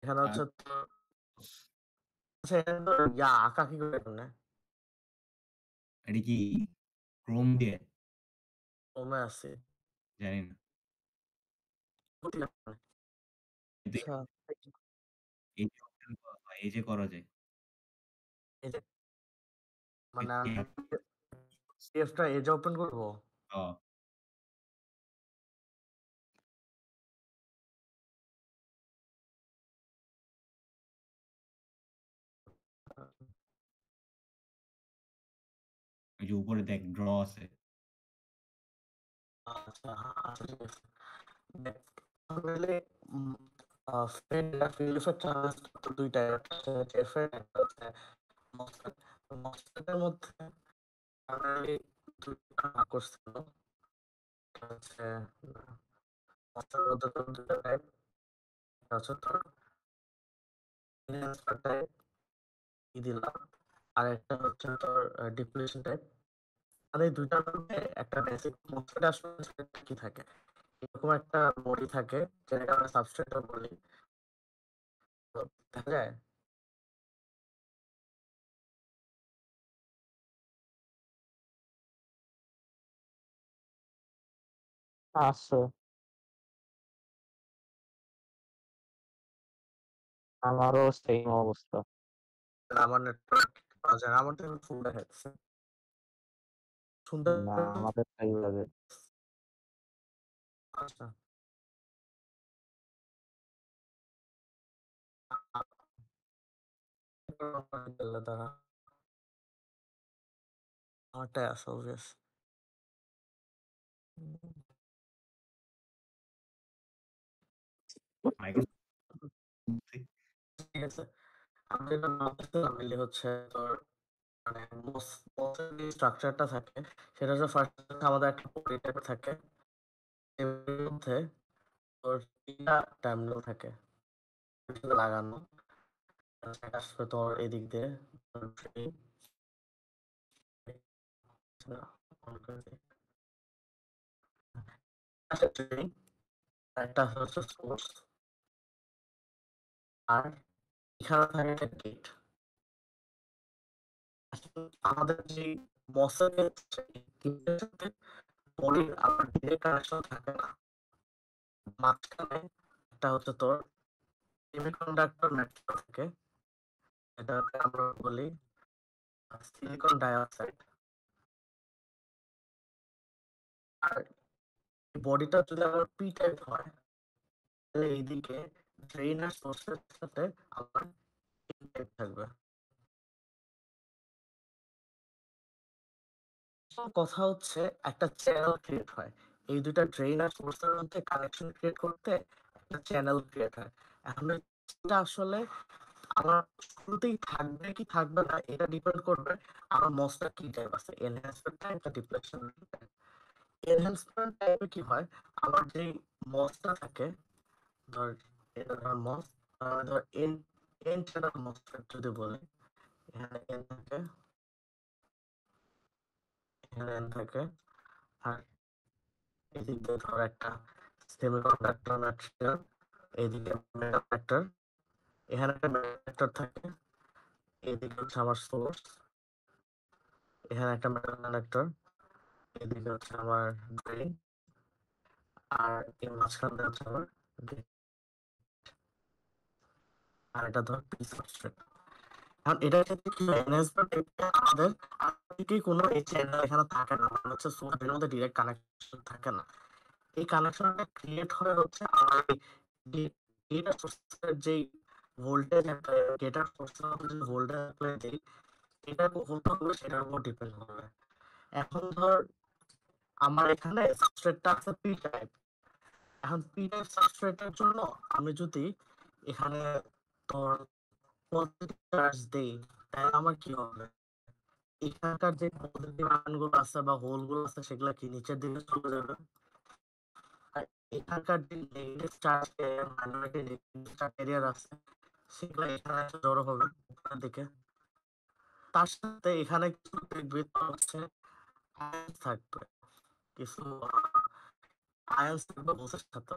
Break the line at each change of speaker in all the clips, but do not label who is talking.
এখানে
আর
হচ্ছে তোর আচ্ছা এখানে তোর আঁকা কি করে কেমনে?
এটা কি ক্রোম দিয়ে?
ক্রোমে আছে।
জানি না। কিন্তু
আচ্ছা।
এই যে অপশন করা হয়, এই যে করা যায়।
এই যে মানে
এটা
আমি পিডিএফটা এজে ওপেন করব?
হ্যাঁ, ওই যে উপরে দেখ ড্র আছে।
আচ্ছা, আচ্ছা ঠিক আছে। দেখ তাহলে ফ্রেন্ড ফিলোসফার চার্জ তো ২ টা। একটা হচ্ছে জেফ্রেড, একটা হচ্ছে মসফেট। তো মসফেটের মধ্যে আমি ২ টা ভাগ করছিল। একটা হচ্ছে মসফেটের মধ্যে তোর ২ টা টাইপ। একটা হচ্ছে তোর এনহ্যান্সার টাইপ দিলাম। আরেকটা হচ্ছে তোর ডিপ্লিশন টাইপ। আর এই ২ টার মধ্যে একটা বেসিক মসফেট আসলে কি থাকে? এরকম একটা বডি থাকে যেটাকে আমরা সাবস্ট্রেটও বলি। তো দেখা যায়?
আছে, আমারও সেম অবস্থা।
আমার নেটওয়ার্ক পাওয়া যায় না। আমার তো এখন ফুল দেখাচ্ছে। শুনতে
না, আমাদের এইভাবে।
আচ্ছা। দাঁড়া। আমারটাই আছে obvious।
মাইক্রোসফট
ঠিক আছে। আমি যেটা ভাবতেছিলাম মেইনলি হচ্ছে তোর মানে মোস এর যে স্ট্রাকচারটা থাকে সেটা হচ্ছে ফার্স্ট আমাদের একটা বডি টাইপের থাকে। এর মধ্যে তোর ৩ টা টার্মিনাল থাকে। লাগানো। একটা আসবে তোর এদিক দিয়ে তোর ড্রেইন অন করে দিই। একটা ড্রেইন আরেকটা হচ্ছে সোর্স আর এখানে থাকে একটা গেট। আসলে আমাদের যে মসেলের গেটের সাথে বডির আবার ডিরেক্ট কানেকশন থাকে না। মাঝখানে একটা হচ্ছে তোর সেমিকন্ডাক্টর নেটওয়ার্ক থাকে। এটাকে আমরা বলি সিলিকন ডাইঅক্সাইড। আর বডিটা যদি আবার পি টাইপ হয় তাহলে এইদিকে ড্রেইন আর সোর্সের সাথে আবার এন টাইপ থাকবে। আসল কথা হচ্ছে একটা চ্যানেল ক্রিয়েট হয়। এই ২ টা ড্রেইন আর সোর্স এর মধ্যে কানেকশন ক্রিয়েট করতে একটা চ্যানেল ক্রিয়েট হয়। এখন এটা আসলে আমার শুরুতেই থাকবে কি থাকবে না এটা ডিপেন্ড করবে আমার মসটা কি টাইপ আছে। এনহ্যান্সমেন্ট টাইপ না ডিপ্লেশন টাইপ। এনহ্যান্সমেন্ট টাইপে কি হয় আমার যেই মসটা থাকে ধর এটা ধর মস ধর এন এন চ্যানেল মসফেট যদি বলি এখানে এন থাকে এখানে এন থাকে আর এদিক দিয়ে ধর একটা সেমিকন্ডাক্টর ম্যাটেরিয়াল এইদিকে মেটাল ফ্যাক্টর এখানে একটা মেটাল ফ্যাক্টর থাকে এদিকে হচ্ছে আমার সোর্স এখানে একটা মেটাল কন্ডাক্টর এদিকে হচ্ছে আমার ড্রেন আর এর মাঝখানে হচ্ছে আমার gate। আর এটা ধর পি সাবস্ট্রেট। এখন এটার ক্ষেত্রে কি হয় এনহ্যান্সমেন্ট আমাদের আগে কোনো এই চ্যানেল এখানে থাকে না মানে হচ্ছে সোর্স এর মধ্যে ডিরেক্ট কানেকশন থাকে না। এই কানেকশনটা ক্রিয়েট হয় হচ্ছে আমার ডেটা সোর্সের যেই ভোল্টেজ ডেটা সোর্সের মধ্যে যে ভোল্টেজ অ্যাপ্লাই দেই এটা কখন হবে সেটার উপর ডিপেন্ড করবে। এখন ধর আমার এখানে সাবস্ট্রেটটা আছে পি টাইপ। এখন পি টাইপ সাবস্ট্রেটের জন্য আমি যদি এখানে তোর পজিটিভ চার্জ দেই তাহলে আমার কি হবে? এখানকার যে পজিটিভ আয়নগুলো আছে বা হোলগুলো আছে সেগুলা কি নিচের দিকে চলে যাবে? আর এখানকার যে negative charge area minority negative charge area আছে সেগুলো এখানে এসে জড়ো হবে উপরের দিকে। তার সাথে এখানে কিছু দেখবি তোর হচ্ছে আয়ন্স থাকবে। কিছু আয়ন্স থাকবে হোলসের সাথে।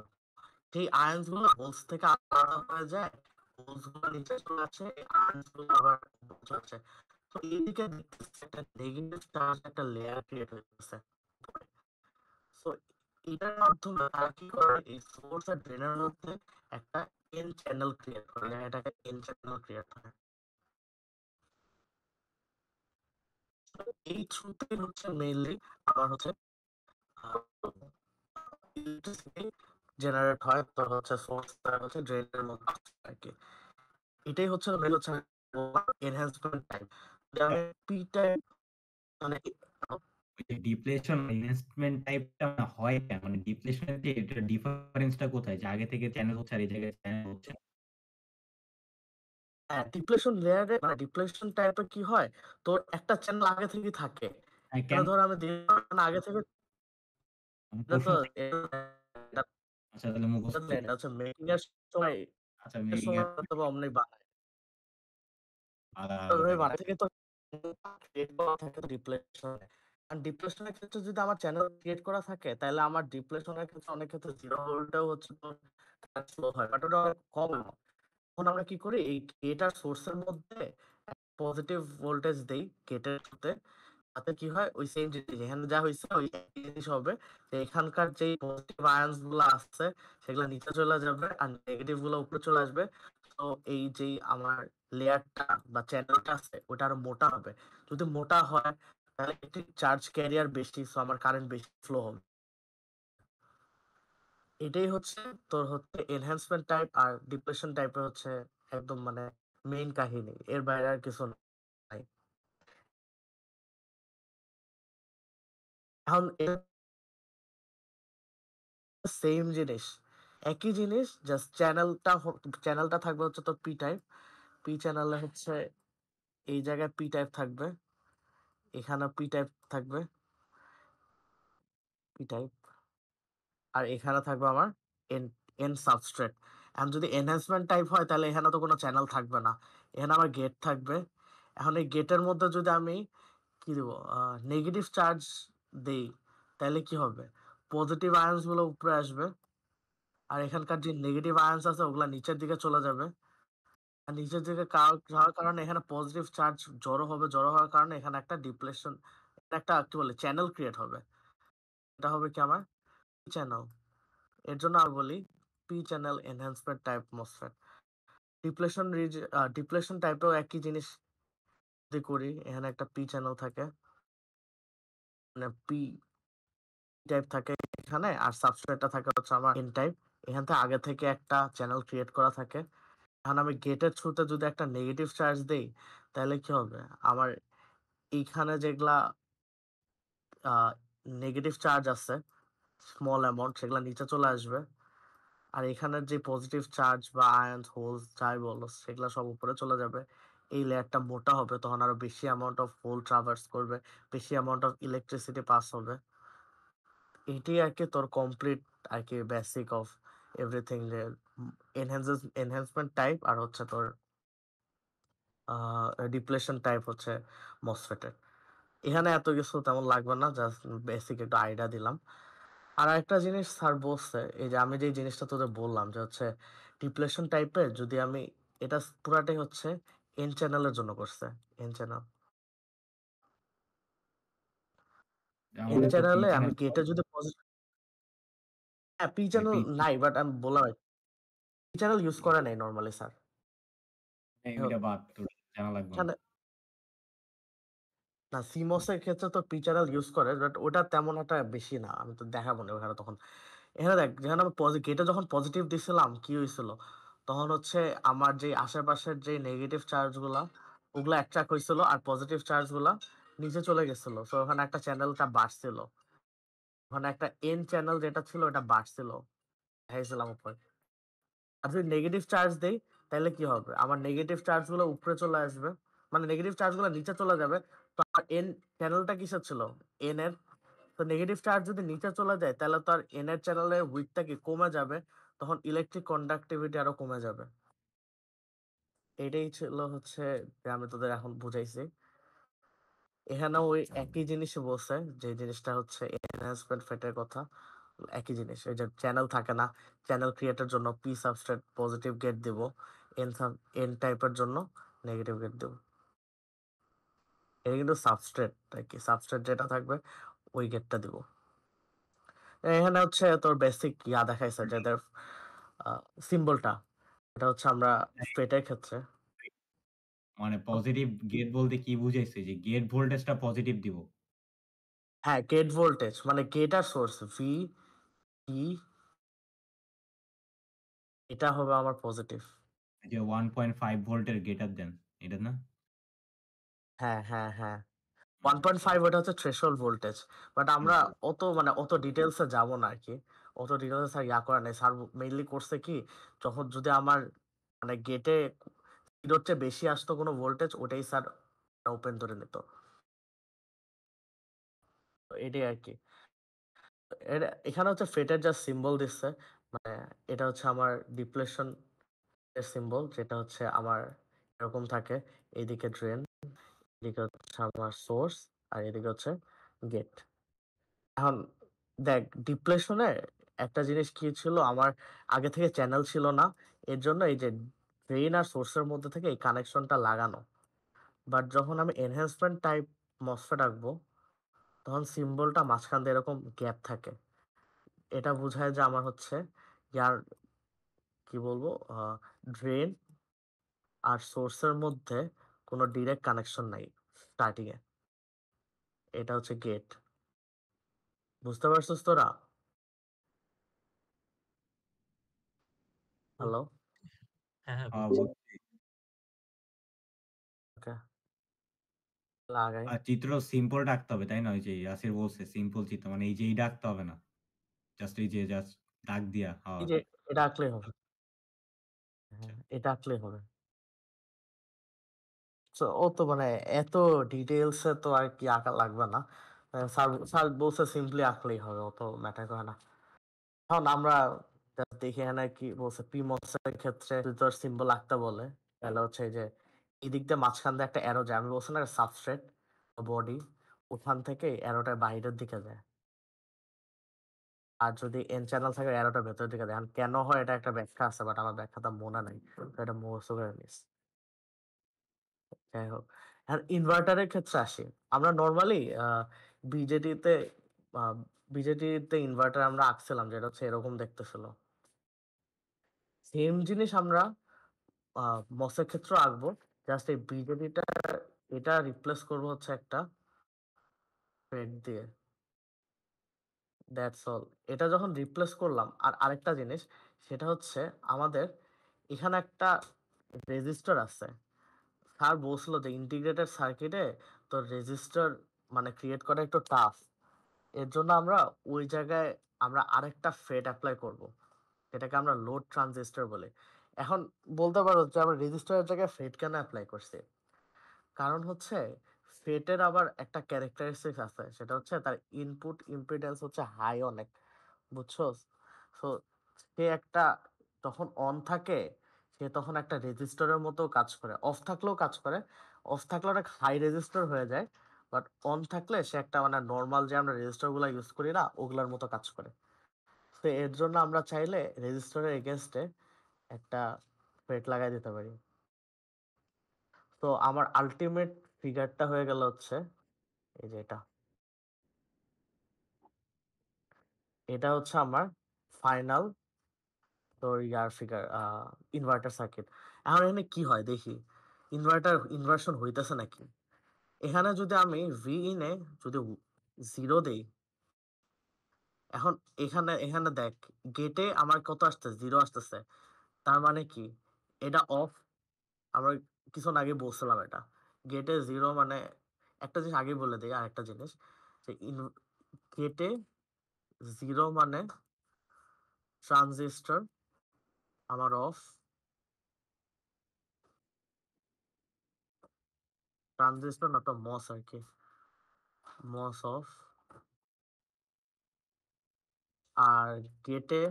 সেই আয়ন্স গুলো হোলস থেকে আলাদা হয়ে যায় হোলস গুলো নিচে চলে আসে, আয়ন্স গুলো আবার উপরে চলে আসে। তো এইদিকে দেখতেছি একটা নেগেটিভ চার্জ একটা লেয়ার ক্রিয়েট হইতেছে। সো এটার মাধ্যমে তারা কি করে, এই সোর্স আর ড্রেনের মধ্যে একটা এন চ্যানেল ক্রিয়েট করে, এটাকে এন চ্যানেল ক্রিয়েট করে। এই থ্রুতে হচ্ছে মেইনলি আমার হচ্ছে ইলেকট্রিসিটি জেনারেট হয়, তো হচ্ছে সোর্স হচ্ছে ড্রেনের মধ্যে আসে আর কি। এটাই হচ্ছে মেইন হচ্ছে এনহ্যান্সমেন্ট টাইপ। আমি পি টাইপ মানে
ওই যে ডিপ্লেশন এনহ্যান্সমেন্ট টাইপটা হয় কেন? মানে ডিপ্লেশনের যে এটা ডিফারেন্সটা কোথায়? যে আগে থেকে চ্যানেল হচ্ছে আর এই জায়গায় চ্যানেল হচ্ছে না।
হ্যাঁ, ডিপ্লেশন লেয়ারে মানে ডিপ্লেশন টাইপের কি হয়, তোর একটা চ্যানেল আগে থেকেই থাকে।
হ্যাঁ,
এটা
কেন?
ধর আমি আগে থেকে
আমার
এটা
প্রশ্ন
তো
থেকে
এটা
আচ্ছা তাহলে মুখস্থ
এটা হচ্ছে মেকিং এর সময়
আচ্ছা মেকিং এর
তবে অমনি বানায়।
আলাদা আলাদা
ওইভাবে
থাকে।
বানায় থেকে তো ক্রিয়েট করা থাকে তো ডিপ্লেশনে। আর ডিপ্লেশনের ক্ষেত্রে যদি আমার চ্যানেল ক্রিয়েট করা থাকে তাহলে আমার ডিপ্লেশনের ক্ষেত্রে অনেক ক্ষেত্রে 0 ভোল্টেও হচ্ছে তোর স্লো হয়। বাট ওটা অনেক কম amount। তখন আমরা কি করি, এই গেট আর সোর্স এর মধ্যে পজিটিভ ভোল্টেজ দেই গেটের থ্রুতে। তাতে কি হয়, ওই সেম জিনিস এখানে যা হইছে ওই একই জিনিস হবে। যে এখানকার যে পজিটিভ আয়ন্স গুলো আছে সেগুলো নিচে চলে যাবে আর নেগেটিভ গুলো উপরে চলে আসবে। তো এই যে আমার লেয়ারটা বা চ্যানেলটা আছে ওটা আরো মোটা হবে। যদি মোটা হয় তাহলে ইলেকট্রিক চার্জ ক্যারিয়ার বেশি, সো আমার কারেন্ট বেশি ফ্লো হবে। এটাই হচ্ছে তোর হচ্ছে এনহ্যান্সমেন্ট টাইপ আর ডিপ্লেশন টাইপের হচ্ছে একদম মানে মেইন কাহিনী, এর বাইরে আর কিছু নাই। এখন সেম জিনিস, একই জিনিস, জাস্ট চ্যানেলটা থাকবে হচ্ছে তোর পি টাইপ। পি চ্যানেলে হচ্ছে এই জায়গায় পি টাইপ থাকবে, এখানে পি টাইপ থাকবে, পি টাইপ, আর এখানে থাকবে আমার এন এন সাবস্ট্রেট। এখন যদি এনহ্যান্সমেন্ট টাইপ হয় তাহলে এখানে তো কোনো চ্যানেল থাকবে না, এখানে আমার গেট থাকবে। এখন এই গেটের মধ্যে যদি আমি কি দিব, নেগেটিভ চার্জ দেই তাহলে কি হবে, পজিটিভ আয়ন্স গুলো উপরে আসবে আর এখানকার যে নেগেটিভ আয়ন্স আছে ওগুলা নিচের দিকে চলে যাবে। আর নিচের দিকে যাওয়ার কারণে এখানে পজিটিভ চার্জ জড়ো হবে, জড়ো হওয়ার কারণে এখানে একটা ডিপ্লেশন, একটা কি বলে চ্যানেল ক্রিয়েট হবে। এটা হবে কি আমার চ্যানেল। এর জন্য আর বলি P channel enhancement type MOSFET. Depletion depletion টাইপেও একই জিনিস যদি করি, এখানে একটা পি চ্যানেল থাকে, মানে পি টাইপ থাকে এখানে, আর সাবস্ট্রেটটা থাকে হচ্ছে আমার এন টাইপ। এখান থেকে আগে থেকে একটা চ্যানেল ক্রিয়েট করা থাকে। এখন আমি গেটের থ্রুতে যদি একটা নেগেটিভ চার্জ দেই তাহলে কি হবে, আমার এইখানে যেগুলা নেগেটিভ চার্জ আছে স্মল অ্যামাউন্ট সেগুলা নিচে চলে আসবে। আর এখানের যে পজিটিভ চার্জ বা আয়ন্স হোলস যাই বলো সেগুলা সব উপরে চলে যাবে। এই লেয়ারটা মোটা হবে, তখন আরো বেশি অ্যামাউন্ট অফ হোল ট্রাভার্স করবে, বেশি অ্যামাউন্ট অফ ইলেকট্রিসিটি পাস হবে। এটাই আর কি তোর কমপ্লিট আর কি বেসিক অফ এভরিথিং, যে এনহ্যান্সমেন্ট টাইপ আর হচ্ছে তোর ডিপ্লেশন টাইপ হচ্ছে মসফেটের। এখানে এত কিছু তেমন লাগবে না, জাস্ট বেসিক একটু আইডিয়া দিলাম। আর একটা জিনিস স্যার বলছে, এই যে আমি যে জিনিসটা তোদের বললাম যে হচ্ছে ডিপ্লেশন টাইপের, যদি আমি এটা পুরাটাই হচ্ছে এন চ্যানেলের জন্য করছে। এন চ্যানেল, এন
আমাদের তো পি
চ্যানেলে আমি
চ্যানেল
গেটে যদি পজিটিভ, হ্যাঁ পি
মানে
চ্যানেল
পি
নাই, বাট আমি বললাম পি চ্যানেল ইউজ করে নাই নর্মালি স্যার।
ওইটা বাদ তোর জানা লাগবে না।
না সিমোস এর ক্ষেত্রে তো পি চ্যানেল ইউজ করে, বাট ওটা তেমন একটা বেশি না, আমি তো দেখাবো না ওখানে তখন। এখানে দেখ, যেখানে আমি গেটে যখন পজিটিভ দিছিলাম কি হয়েছিল, তখন হচ্ছে আমার যে আশেপাশের যে নেগেটিভ চার্জ গুলা ওগুলা অ্যাট্রাক্ট হয়েছিল আর পজিটিভ চার্জ গুলা নিচে চলে গেছিল। তো ওখানে একটা চ্যানেলটা বাড়ছিল, ওখানে একটা এন চ্যানেল যেটা ছিল ওটা বাড়ছিল, দেখাইছিলাম উপরে। আর যদি নেগেটিভ চার্জ দেই তাহলে কি হবে, আমার নেগেটিভ চার্জ গুলো উপরে চলে আসবে, মানে নেগেটিভ চার্জ গুলো নিচে চলে যাবে। তো আমার এন চ্যানেলটা কিসের ছিল, এন এর। তো নেগেটিভ চার্জ যদি নিচে চলে যায় তাহলে তো আর এন এর চ্যানেলের উইডথটা কি কমে যাবে, তখন ইলেকট্রিক কন্ডাক্টিভিটি আরো কমে যাবে। এটাই ছিল হচ্ছে যে আমি তোদের এখন বুঝাইছি। এখানে ওই একই জিনিসই বলছে, যে জিনিসটা হচ্ছে এনহ্যান্সমেন্ট ফেটের কথা। একই জিনিস, ওই যে চ্যানেল থাকে না, চ্যানেল ক্রিয়েটের জন্য পি সাবস্ট্রেট পজিটিভ গেট দিব, এন টাইপের জন্য নেগেটিভ গেট দেব। এটা কিন্তু সাবস্ট্রেট আর কি, সাবস্ট্রেট যেটা থাকবে ওই গেটটা দিব। এখানে হচ্ছে তোর বেসিক ইয়া দেখাইছে যে এদের সিম্বলটা, এটা হচ্ছে আমরা ফেটের ক্ষেত্রে
মানে পজিটিভ গেট বলতে কি বুঝাইছে যে গেট ভোল্টেজটা পজিটিভ দিব?
হ্যাঁ গেট ভোল্টেজ মানে গেট আর সোর্স ভি ই এটা হবে আমার পজিটিভ।
যে 1.5 ভোল্টের গেটার দেন এটা না?
হ্যাঁ হ্যাঁ হ্যাঁ
আচ্ছা
1.5 ওটা হচ্ছে থ্রেশহোল্ড ভোল্টেজ। বাট আমরা অত ডিটেলসে যাব না আর কি, অত ডিটেলসে ইয়া করা নেই। স্যার মেইনলি করছে কি, যখন যদি আমার মানে গেটে জিরোর চেয়ে বেশি আসতো কোনো ভোল্টেজ, ওটাই স্যার ওপেন ধরে নিত। তো এটাই আর কি। এখানে হচ্ছে ফেটের যা সিম্বল দিচ্ছে, মানে এটা হচ্ছে আমার ডিপ্লেশন এর সিম্বল, যেটা হচ্ছে আমার এরকম থাকে, এইদিকে ড্রেন, এদিকে হচ্ছে আমার সোর্স, আর এদিকে হচ্ছে গেট। এখন দেখ ডিপ্লেশনে একটা জিনিস কি ছিল, আমার আগে থেকে চ্যানেল ছিল না, এর জন্য এই যে ড্রেন আর সোর্সের মধ্যে থেকে এই কানেকশনটা লাগানো। বাট যখন আমি এনহ্যান্সমেন্ট টাইপ মসফেট আঁকবো, তখন সিম্বলটা মাঝখান দিয়ে এরকম গ্যাপ থাকে। এটা বোঝায় যে আমার হচ্ছে ইয়ার কি বলবো, ড্রেন আর সোর্সের মধ্যে কোনো ডিরেক্ট কানেকশন নাই স্টার্টিং এ। এটা হচ্ছে গেট। বুঝতে পারছিস তোরা? হ্যালো?
হ্যাঁ, বুঝছি।
বুঝছি।
ওকে, লাগাই।
আর চিত্র সিম্পল রাখতে হবে তাই না? ওই যে ইয়াসির বলছে সিম্পল চিত্র মানে এই যে এইটা আঁকতে হবে না, জাস্ট এই যে জাস্ট দাগ দিয়া।
এই যে এটা আঁকলেই হবে। হ্যাঁ এটা আঁকলেই হবে। So, ও তো মানে এত ডিটেলসে তো আর কি আঁকা লাগবে না। স্যার স্যার বলছে সিম্পলি আঁকলেই হবে, অত ম্যাটার করে না। এখন আমরা just দেখি এখানে কি বলছে, পিমোস এর ক্ষেত্রে যদি তোর সিম্বল আঁকতে বলে, তাহলে হচ্ছে এই যে এদিক দিয়ে মাঝখান দিয়ে একটা অ্যারো যায়, আমি বলছি না সাবস্ট্রেট বডি, ওখান থেকে অ্যারোটা বাইরের দিকে যায়। আর যদি এন চ্যানেল থাকে অ্যারোটা ভেতরের দিকে যায়। এখন কেন হয় এটা একটা ব্যাখ্যা আছে, বাট আমার ব্যাখ্যাটা মনে নাই, তো এটা মুখস্থ করে নিস। যাই হোক, আর ইনভার্টারের ক্ষেত্রে আসি। আমরা নর্মালি বিজেডিতে বিজেডিতে ইনভার্টার আমরা আঁকছিলাম, যেটা হচ্ছে এরকম দেখতে ছিল। সেম জিনিস আমরা মসের ক্ষেত্রে আঁকবো, জাস্ট এই বিজেডিটা এটা রিপ্লেস করবো হচ্ছে একটা থ্রেড দিয়ে। That's all. এটা যখন রিপ্লেস করলাম, আর আরেকটা জিনিস, সেটা হচ্ছে আমাদের এখানে একটা রেজিস্টার আছে। স্যার বলছিল যে ইন্টিগ্রেটেড সার্কিটে তো রেজিস্টার মানে ক্রিয়েট করা একটু টাফ। এর জন্য আমরা ওই জায়গায় আমরা আরেকটা ফেট অ্যাপ্লাই করব, যেটাকে আমরা লোড ট্রানজিস্টর বলি। এখন বলতে পারো যে আমরা রেজিস্টারের জায়গায় ফেট কেন অ্যাপ্লাই করছি, কারণ হচ্ছে ফেটের আবার একটা ক্যারেক্টারিস্টিক্স আছে, সেটা হচ্ছে তার ইনপুট ইম্পিডেন্স হচ্ছে হাই অনেক, বুঝছো? সো সে একটা যখন অন থাকে, সে তখন একটা রেজিস্টরের মতো কাজ করে, অফ থাকলেও কাজ করে। অফ থাকলে অনেক হাই রেজিস্টার হয়ে যায়, বাট অন থাকলে সে একটা মানে নর্মাল যে আমরা রেজিস্টার গুলো ইউজ করি না, ওগুলোর মতো কাজ করে। তো এর জন্য আমরা চাইলে রেজিস্টারের এগেনস্টে একটা ফেট লাগাই দিতে পারি। তো আমার আলটিমেট ফিগারটা হয়ে গেল হচ্ছে এই যে এটা। এটা হচ্ছে আমার ফাইনাল তোর ইয়ার ফিগার, ইনভার্টার সার্কিট। এখন এখানে কি হয় দেখি, ইনভার্সন হইতেছে নাকি। এখানে যদি আমি ভি ইনে যদি জিরো দেই, এখন এখানে এখানে দেখ গেটে আমার কত আসতেছে, জিরো আসতেছে। তার মানে কি, এটা অফ। আমরা কিছুক্ষণ আগে বলছিলাম এটা, গেটে জিরো মানে, একটা জিনিস আগে বলে দিই, আর একটা জিনিস যে গেটে জিরো মানে ট্রানজিস্টর আমার অফ, ট্রানজিস্টর না তো মস আর কি, মস অফ। আর গেটে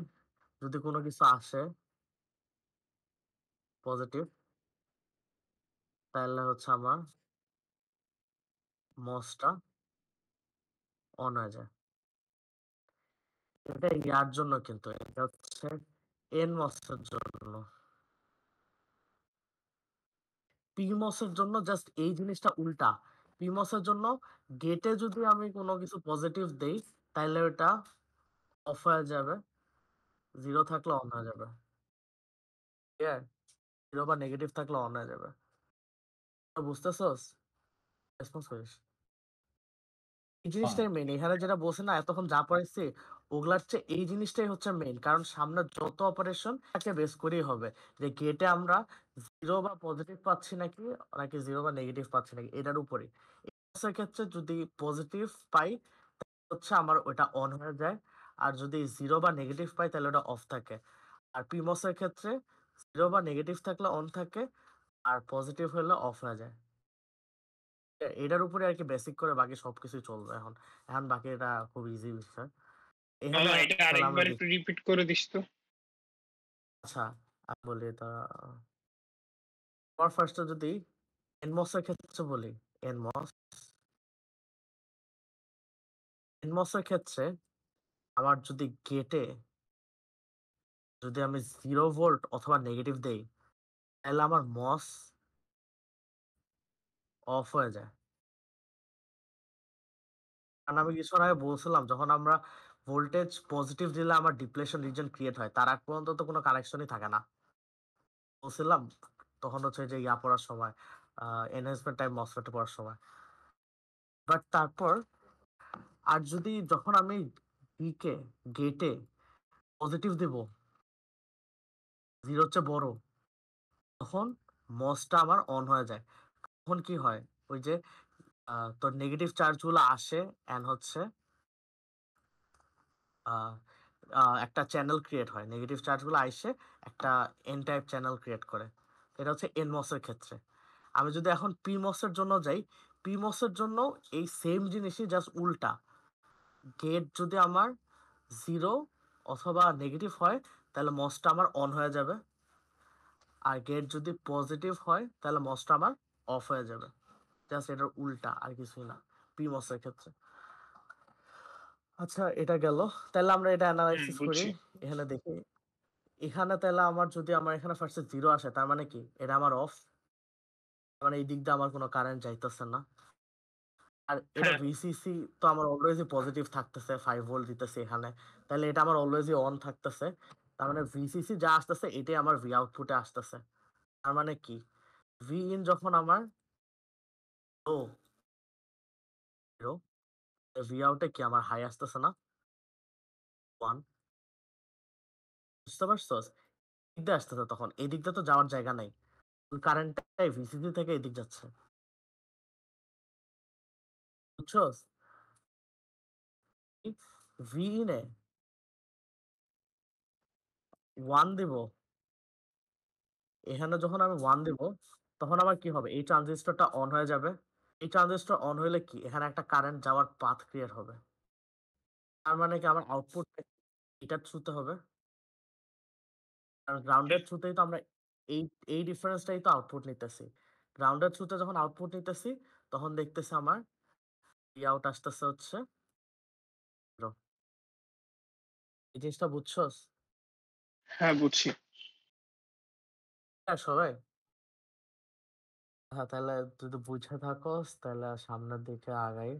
যদি কোনো কিছু আসে পজিটিভ, তাহলে হচ্ছে আমার মসটা অন হয়ে যায়। এটা ইয়ার জন্য, কিন্তু এটা হচ্ছে এন মসের জন্য। PMOS এর জন্য জাস্ট এই জিনিসটা উল্টা। PMOS এর জন্য গেটে যদি আমি কোনো কিছু পজিটিভ দেই তাইলে ওটা অফ হয়ে যাবে। 0 থাকলে অন হয়ে যাবে। ক্লিয়ার? 0 বা নেগেটিভ থাকলে অন হয়ে যাবে। বুঝতেছস? রেসপন্স করিস। এই
হ্যাঁ,
জিনিসটাই মেইন। এখানে যেটা বলছি না এতক্ষণ যা পড়াইছি ওগুলার চেয়ে এই জিনিসটাই হচ্ছে মেইন। কারণ সামনে যত অপারেশন তাকে বেস করেই হবে। যে গেটে আমরা 0 বা পজিটিভ পাচ্ছি নাকি 0 বা নেগেটিভ পাচ্ছি নাকি এটার উপরেই। এর ক্ষেত্রে যদি পজিটিভ পাই হচ্ছে আমার ওটা অন হয়ে যায়। আর যদি 0 বা নেগেটিভ পাই তাহলে ওটা অফ থাকে। আর PMOS এর ক্ষেত্রে 0 বা নেগেটিভ থাকলে অন থাকে আর পজিটিভ হলে অফ হয়ে যায়। এটার উপরে আরকি বেসিক করে বাকি সবকিছুই চলবে এখন। এখন বাকি এটা খুব ইজি বিষয়। এখানে
মামা এটা
তাহলে আমরা
আরেকবার একটু
দেখি।
রিপিট করে দিস তো।
আচ্ছা, আমি বলি এটা আমার ফার্স্টে যদি NMOS এর ক্ষেত্রে বলি, NMOS NMOS এর ক্ষেত্রে আমার যদি গেটে যদি আমি 0 ভোল্ট অথবা নেগেটিভ দেই তাহলে আমার MOS অফ হয়ে যায়। কারণ আমি কিছুক্ষণ আগে বলছিলাম যখন আমরা ভোল্টেজ পজিটিভ দিলে আমার ডিপ্লেশন রিজন ক্রিয়েট হয় তার আগ পর্যন্ত তো কোনো কানেকশনই থাকে না। বলছিলাম তখন হচ্ছে যে ইয়া পড়ার সময় এনহ্যান্সমেন্ট টাইম মসফেট পড়ার সময়। বাট তারপর আর যদি যখন আমি গেটে পজিটিভ দিব 0 হচ্ছে বড় তখন মসটা আমার অন হয়ে যায়। তখন কি হয় ওই যে তোর নেগেটিভ চার্জ গুলো আসে এন্ড হচ্ছে আহ, একটা চ্যানেল ক্রিয়েট হয়। নেগেটিভ চার্জ গুলো আইসে একটা এন টাইপ চ্যানেল ক্রিয়েট করে। এটা হচ্ছে এনমস এর ক্ষেত্রে। আমি যদি এখন পিমস এর জন্য যাই, পিমস এর জন্য এই সেম জিনিসই জাস্ট উল্টা। গেট যদি আমার 0 অথবা নেগেটিভ হয় তাহলে মসটা আমার অন হয়ে যাবে। আর গেট যদি পজিটিভ হয় তাহলে মসটা আমার অফ হয়ে যাবে। জাস্ট এটার উল্টা আর কিছুই না পিমস এর ক্ষেত্রে। আচ্ছা এটা গেল। তাহলে আমরা এটা অ্যানালাইসিস করি।
বুঝছি।
এখানে দেখি এখানে তাহলে আমার যদি আমার এখানে ফার্স্টে 0 আসে তার মানে কি এটা আমার অফ। মানে এই দিক দিয়ে আমার কোনো কারেন্ট যাইতেছে না। আর এটা
হ্যাঁ
ভিসিসি তো আমার অলওয়েজই পজিটিভ থাকতেছে 5 ভোল্ট দিতেছে এখানে। তাহলে এটা আমার অলওয়েজই অন থাকতেছে। তার মানে ভিসিসি যা আসতেছে এটাই আমার ভি আউটপুটে আসতেছে। তার মানে কি ভি ইন যখন আমার লো 0 ভি আউটে কি আমার হাই আসতেছে না 1। বুঝতে পারছস? এদিক দিয়ে আসতেছে তখন এই দিক দিয়ে তো যাওয়ার জায়গা নাই। কারেন্টটাই ভিসিসি থেকে এদিক যাচ্ছে। বুঝছস? ভি ইনে 1 দিব। এখানে যখন আমি 1 দিব তখন আবার কি হবে এই ট্রানজিস্টরটা অন হয়ে যাবে। এই ট্রানজিস্টর অন হইলে কি এখানে একটা কারেন্ট যাওয়ার পাথ ক্রিয়েট হবে। তার মানে কি আমার আউটপুট এটার থ্রুতে হবে। আর গ্রাউন্ডের থ্রুতেই তো আমরা এই এই ডিফারেন্সটাই তো আউটপুট নিতেছি। গ্রাউন্ডের থ্রুতে যখন আউটপুট নিতেছি তখন দেখতেছি আমার ই আউট আসতেছে হচ্ছে 0। এই জিনিসটা বুঝছস?
হ্যাঁ বুঝছি।
হ্যাঁ সবাই। হ্যাঁ তাহলে যদি বুঝে থাকস তাহলে সামনের দিকে আগাই।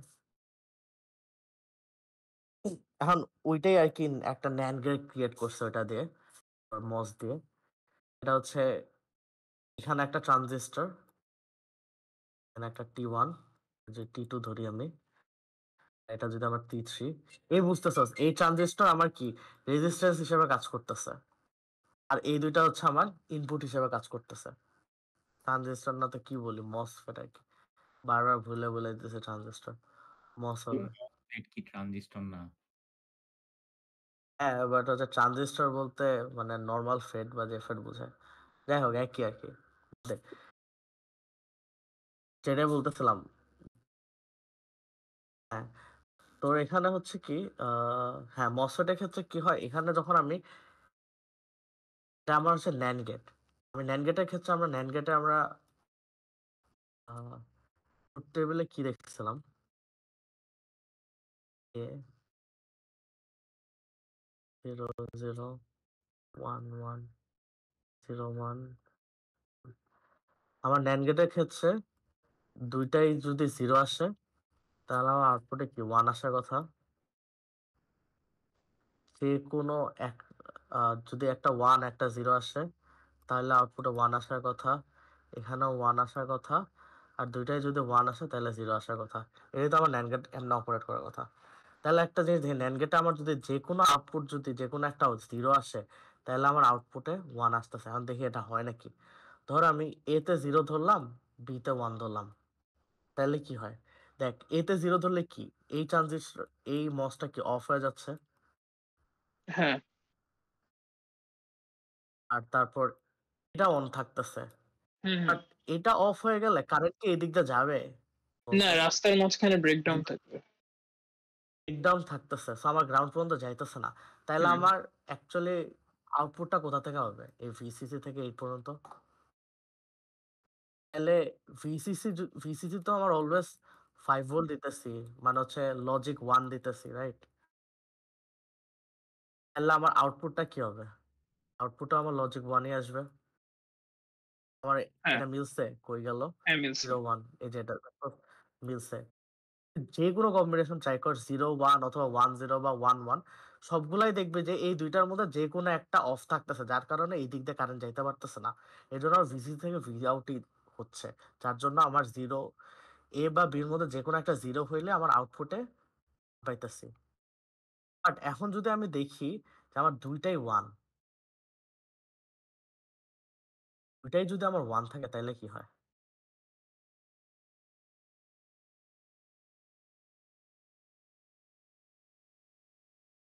এখন ওইটাই আর কি একটা ন্যান্ড গেট ক্রিয়েট করছে ওটা দিয়ে মস দিয়ে। এটা হচ্ছে এখানে একটা ট্রানজিস্টর এখানে একটা T1 যে T2 ধরি আমি। এটা যদি আমার T3 এই বুঝতেছস এই ট্রানজিস্টর আমার কি রেজিস্ট্যান্স হিসেবে কাজ করতেছে। আর এই দুইটা হচ্ছে আমার ইনপুট হিসেবে কাজ করতেছে। ট্রানজিস্টর না তো কি বলি মসফেট আর কি। বারবার ভুলে ভুলে দিতেছে ট্রানজিস্টর মস হবে।
MOSFET কি ট্রানজিস্টর না?
হ্যাঁ বাট হচ্ছে ট্রানজিস্টর বলতে মানে নর্মাল ফেড বা যে ফেড বোঝায়। যাই হোক একই আর কি। দেখ, যেটাই বলতেছিলাম। হ্যাঁ তোর এখানে হচ্ছে কি হ্যাঁ মসফেটের ক্ষেত্রে কি হয় এখানে যখন আমি এটা আমার হচ্ছে ন্যান্ড গেট। আমি ন্যান্ড গেটের ক্ষেত্রে আমরা ন্যান্ড গেটে আমরা টেবিলে কি দেখতেছিলাম এ 0 0 1 1 0 1 আমার NAND গেটের ক্ষেত্রে দুইটাই যদি 0 আসে তাহলে আমার আউটপুটে কি 1 আসার কথা। যে কোনো এক যদি একটা 1 একটা 0 আসে তাহলে আউটপুটে 1 আসার কথা, এখানেও 1 আসার কথা, আর দুইটাই যদি 1 আসে তাহলে 0 আসার কথা। এটাই তো আমার NAND গেট এমন অপারেট করার কথা। তাহলে একটা জিনিস দেখি, NAND গেটে আমার যদি যে কোনো আউটপুট যদি যে কোনো একটা 0 আসে তাহলে আমার আউটপুটে 1 আসতেছে। এখন দেখি এটা হয় নাকি। ধর আমি এ তে 0 ধরলাম, বি তে 1 ধরলাম, তাহলে কি হয় দেখ। এ তে 0 ধরলে কি এই ট্রানজিস্টর এই মসটা কি অফ হয়ে যাচ্ছে,
হ্যাঁ।
আর তারপর এটা অন থাকতেছে।
হুম হুম।
বাট এটা অফ হয়ে গেলে কারেন্ট কি এদিক দিয়ে যাবে
না,
বলতো?
রাস্তার মাঝখানে ব্রেকডাউন থাকবে।
ব্রেকডাউন থাকতেছে, সো আমার গ্রাউন্ড পর্যন্ত যাইতেছে না। তাহলে
হুম।
আমার অ্যাকচুয়ালি আউটপুটটা কোথা থেকে হবে এই ভিসিসি থেকে এই পর্যন্ত? তাহলে ভিসিসি তো আমার অলওয়েজ 5 ভোল্ট দিতেছি, মানে হচ্ছে লজিক 1 দিতেছি, রাইট? তাহলে আমার আউটপুটটা কি হবে? আউটপুটটা আমার লজিক 1ই আসবে। আমার
হ্যাঁ
এটা মিলছে, কই গেল?
হ্যাঁ, মিলছে।
0 1, এই যে এটা মিলছে। যে কোনো কম্বিনেশন ট্রাই কর, 0 1 অথবা 1 0 বা 1 1, সবগুলাই দেখবে যে এই দুইটার মধ্যে যে কোনো একটা অফ থাকতেছে, যার কারণে এই দিক দিয়ে কারেন্ট যাইতে পারতেছে না। এই জন্য আমার ভিসি থেকে ভি আউটই হচ্ছে, যার জন্য আমার 0 এ বা বির মধ্যে যে কোনো একটা 0 হইলে আমার আউটপুটে পাইতেছি। বাট এখন যদি আমি দেখি যে আমার দুইটাই 1, দুইটাই যদি আমার 1 থাকে তাহলে কি হয়?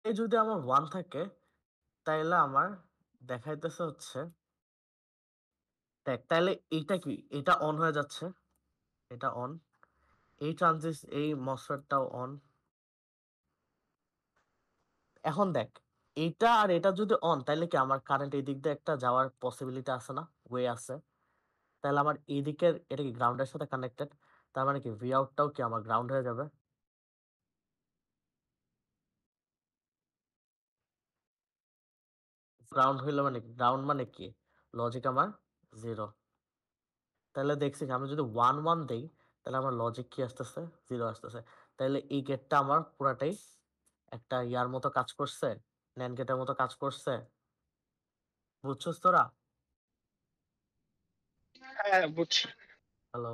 এই যদি আমার 1 থাকে তাইলে আমার দেখাইতেছে হচ্ছে, দেখ তাহলে এইটা কি, এটা অন হয়ে যাচ্ছে, এটা অন, এই এই মসফেটটাও অন। এখন দেখ, এইটা আর এটা যদি অন তাহলে কি আমার কারেন্ট এই দিক দিয়ে একটা যাওয়ার পসিবিলিটি আছে না, ওয়ে আছে। তাহলে আমার এই দিকের এটা কি গ্রাউন্ডের সাথে কানেক্টেড, তার মানে কি ভি আউটটাও কি আমার গ্রাউন্ড হয়ে যাবে। গ্রাউন্ড হইলে মানে কি, গ্রাউন্ড মানে কি লজিক আমার 0। তাহলে দেখছি কি, আমি যদি 1 1 দেই তাহলে আমার লজিক কি আসতেছে, 0 আসতেছে। তাহলে এই গেটটা আমার পুরাটাই একটা ইয়ার মতো কাজ করছে, ন্যান্ড গেটের মতো কাজ করছে। বুঝছস তোরা?
হ্যাঁ, বুঝছি।
হ্যালো?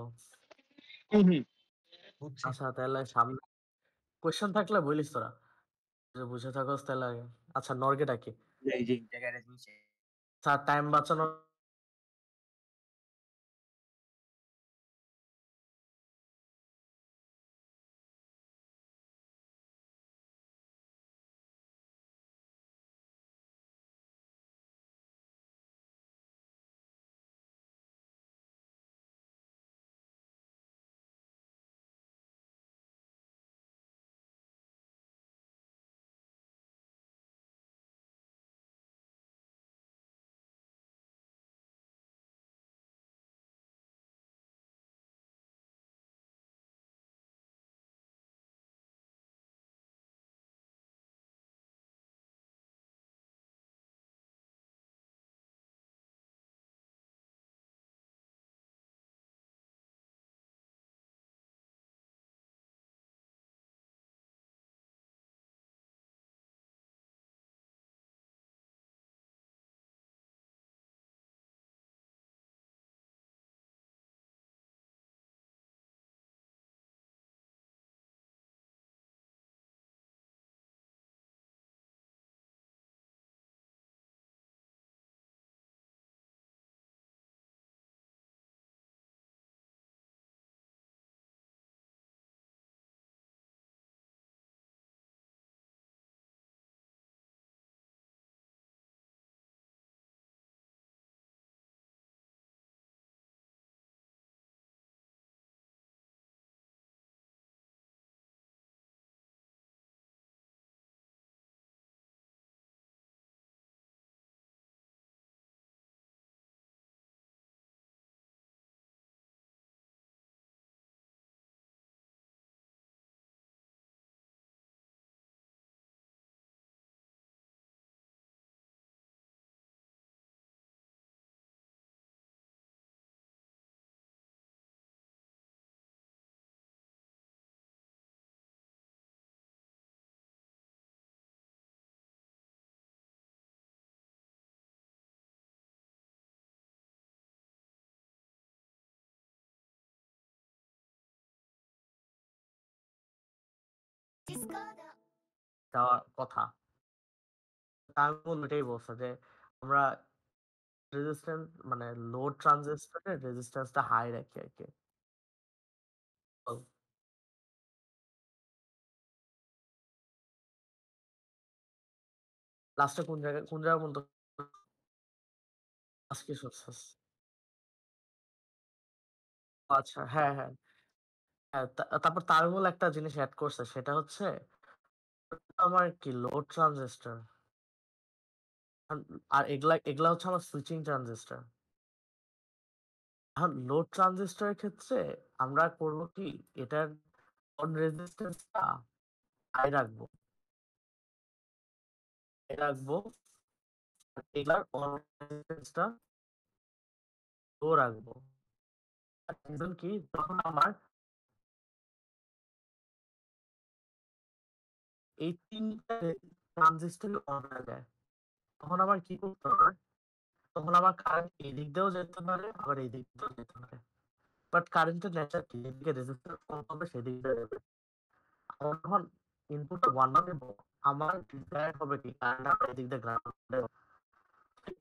হুম হুম।
বুঝছি।
আচ্ছা তাহলে সামনে কোয়েশ্চেন থাকলে বলিস তোরা, যদি বুঝে থাকস তাহলে। আচ্ছা নর্গেটা কি?
এই যে জায়গায়
স্যার টাইম বাঁচানোর দেওয়ার কথা। তামিমুল এটাই বলছে যে আমরা রেজিস্ট্যান্স মানে লোড ট্রানজিস্টরের রেজিস্ট্যান্সটা হাই রাখি আরকি। লাস্টে কোন জায়গায় পর্যন্ত আজকে শুনছস? আচ্ছা হ্যাঁ, হ্যাঁ। হ্যাঁ, তারপর তামিমুল একটা জিনিস এড করছে সেটা হচ্ছে আমার কি লোড ট্রানজিস্টর। আর এগুলা হচ্ছে আমার সুইচিং ট্রানজিস্টর। এখন লোড ট্রানজিস্টরের ক্ষেত্রে আমরা করব কি এটার অন রেজিস্ট্যান্সটা হাই রাখবো। রাখবো আর এগুলার অন রেজিস্ট্যান্সটা লো রাখবো। রিজন কি যখন আমার এই ৩ টা ট্রানজিস্টর অন হয়ে যায় তখন আমার কি করতে হবে? তখন আমার কারেন্ট এদিক দিয়েও যেতে পারে আবার এদিক দিয়েও যেতে পারে। বাট কারেন্টের নেচার কি? যেদিকে রেজিস্ট্যান্স কম হবে সেদিক দিয়ে যাবে। আমার যখন ইনপুটটা 1 দেব আমার ডিজায়ার হবে কি কারেন্ট আমার এদিক দিয়ে গ্রাউন্ডে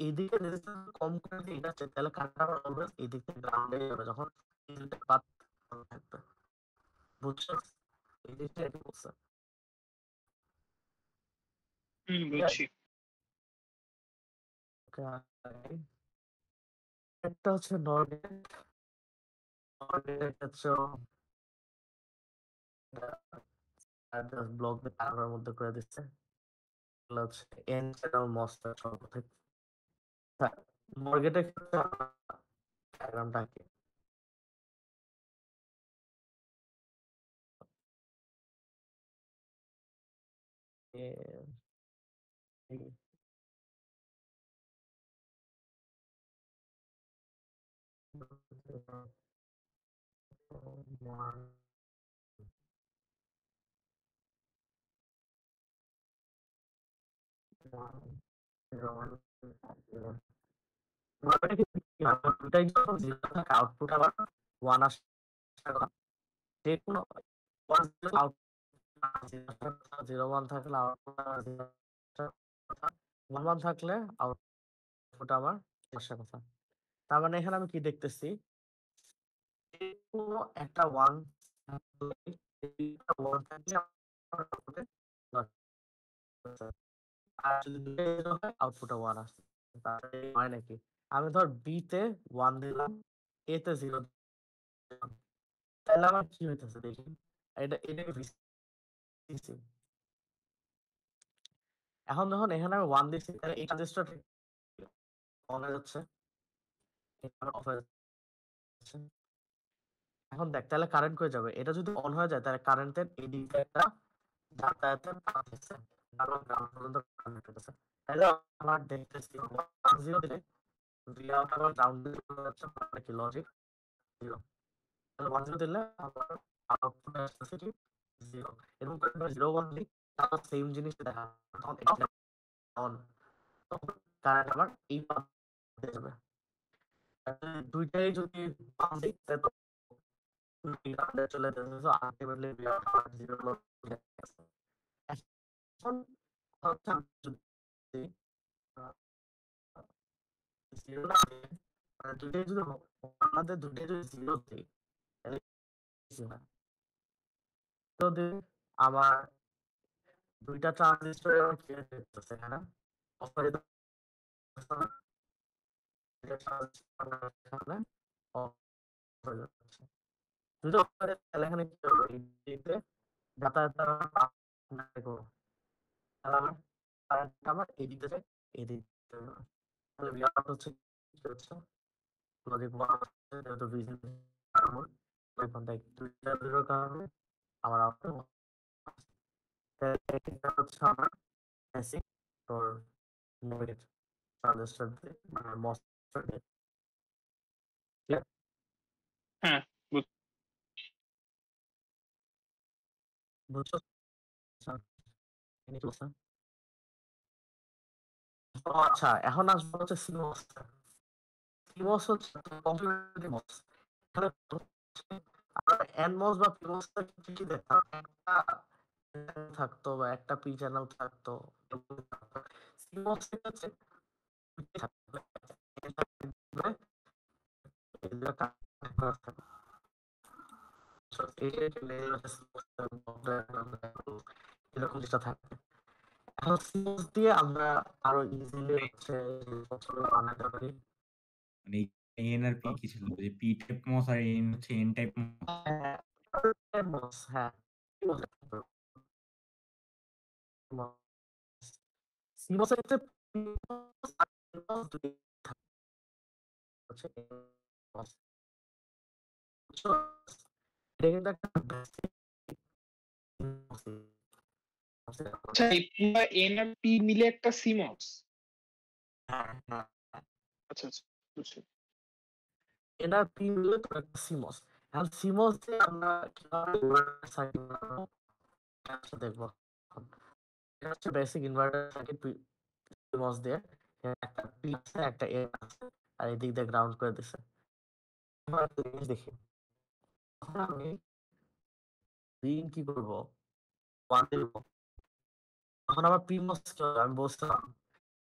এদিকে রেজিস্ট্যান্স কম করে দিয়ে এটা তাহলে কারেন্ট আমার অলওয়েজ এদিক থেকে গ্রাউন্ডে যাবে যখন এই দুইটা পাথ থাকবে। বুঝছস? এই জিনিসটা এটি বলছে।
বুঝছি।
Okay. একটা হচ্ছে নরগেট। নরগেটের ক্ষেত্রেও ব্লক দিয়ে তারপরের মধ্যে করে দিচ্ছে। এগুলো হচ্ছে এন চ্যানেল মসফেট সর্বথেক। নরগেটের ক্ষেত্রে ডায়াগ্রামটা কি? দুটাই যখন জিরো থাকে আউটপুট আবার 1 আসার কথা। যেকোনো 0 1 থাকলে আউটপুট আবার 0 আসার কথা। 1 1 থাকলে আউটপুট আবার আসার কথা। তার মানে এখানে আমি কি দেখতেছি? যেকোনো একটা 1 থাকলে আমার আউটপুটে আর যদি দুটোই 0 হয় আউটপুটে 1 আসছে। তাহলে হয় নাকি? আমি ধর বি তে 1 দিলাম, এ তে 0 দিলাম। তাহলে আমার কি হইতেছে দেখি? এটাকে ভিসিসি। এখন যখন এখানে আমি 1 দিচ্ছি তাহলে এই ট্রানজিস্টর অন হয়ে যাচ্ছে। এটা অফ হয়ে যাচ্ছে। এখন দেখ তাহলে কারেন্ট কই যাবে? এটা যদি অন হয়ে যায় তাহলে কারেন্টের এই দিকে একটা যাতায়াতের পাথ আছে। কারণ গ্রাউন্ড পর্যন্ত কানেক্ট হইতেছে। তাহলে আমার দেখতেছি 1 0 দিলে Vout আবার গ্রাউন্ডে চলে যাচ্ছে মানে কি লজিক 0। তাহলে 1 0 দিলে আমার আউটপুট আসতেছে কি 0। এরকম করে 0 1 দিই তারপর সেম জিনিসটা দেখা তখন এটা অন তখন কারেন্ট আমার এই পাথ দিয়ে যাবে। দুইটাই যদি 1 দিই তাহলে তো গ্রাউন্ডে চলে যেতেছে আলটিমেটলি Vout আমার 0 হলো। এখন হচ্ছে আমি যদি আ 0 না দিয়ে মানে দুইটাই যদি আমাদের দুইটাই যদি 0 দেই তাহলে কিছু না। 0 দিলে আমার ২ টা ট্রানজিস্টর আমার কি হয়ে যেতেছে এখানে অফ হয়ে যেতেছে না? ২ টা ট্রানজিস্টর এখানে অফ হয়ে যাচ্ছে। ২ টা অফ হয়ে গেলে তাহলে এখানে কি হবে? এই দিকে যাতায়াত নাই করব। তাহলে আমার কারেন্টটা আমার এদিক দিয়ে যায়, এদিক দিয়ে যাবে। তাহলে Vout হচ্ছে কি হচ্ছে? লজিক 1 হচ্ছে যেহেতু ভিসিসি কারণ এখন দেখ ২ টা 0 কারণে আমার আউটপুট এটা হচ্ছে আমার বেসিক তোর নেগেটিভ ট্রানজিস্টর দিয়ে মানে মসফেট দিয়ে। ক্লিয়ার?
হ্যাঁ,
বুঝছো? আচ্ছা, ইনি কি বলছেন? ও আচ্ছা, এখন আসবো হচ্ছে CMOS টা। CMOS হচ্ছে কমপ্লিমেন্টারি MOS। এখানে হচ্ছে আমরা NMOS বা PMOS এর ক্ষেত্রে কি দেখতাম? একটা থাকতো বা একটা পি চ্যানেল থাকতো। CMOS এর কাছে এরকম জিনিসটা থাকে। এখন CMOS দিয়ে আমরা আরো ইজিলি হচ্ছে জিনিসপত্রগুলো বানাতে পারি।
মানে এন আর পি কি ছিল? যে পি টাইপ মস আর এন হচ্ছে এন টাইপ মস।
হ্যাঁ, CMOS, হ্যাঁ। CMOS এর ক্ষেত্রে PMOS আর NMOS দুটোই থাকে হচ্ছে NMOS, বুঝছো? এটা কিন্তু একটা basic
আচ্ছা এই পুরো এন আর পি মিলে একটা সিমস।
হ্যাঁ, হ্যাঁ।
আচ্ছা আচ্ছা বুঝছি।
এটার পি মিলে তো একটা CMOS। এখন CMOS দিয়ে আমরা কিভাবে ইনভার্টার সার্কিট বানাবো এটা দেখবো এখন। এটা হচ্ছে বেসিক ইনভার্টার সার্কিট CMOS দিয়ে। একটা পি আছে, একটা এ আছে, আর এদিক দিয়ে গ্রাউন্ড করে দিছে। আমরা একটা জিনিস দেখি, তখন আমি রিং কি করবো, 1 দিব। তখন আমার PMOS কি হবে আমি বলছিলাম,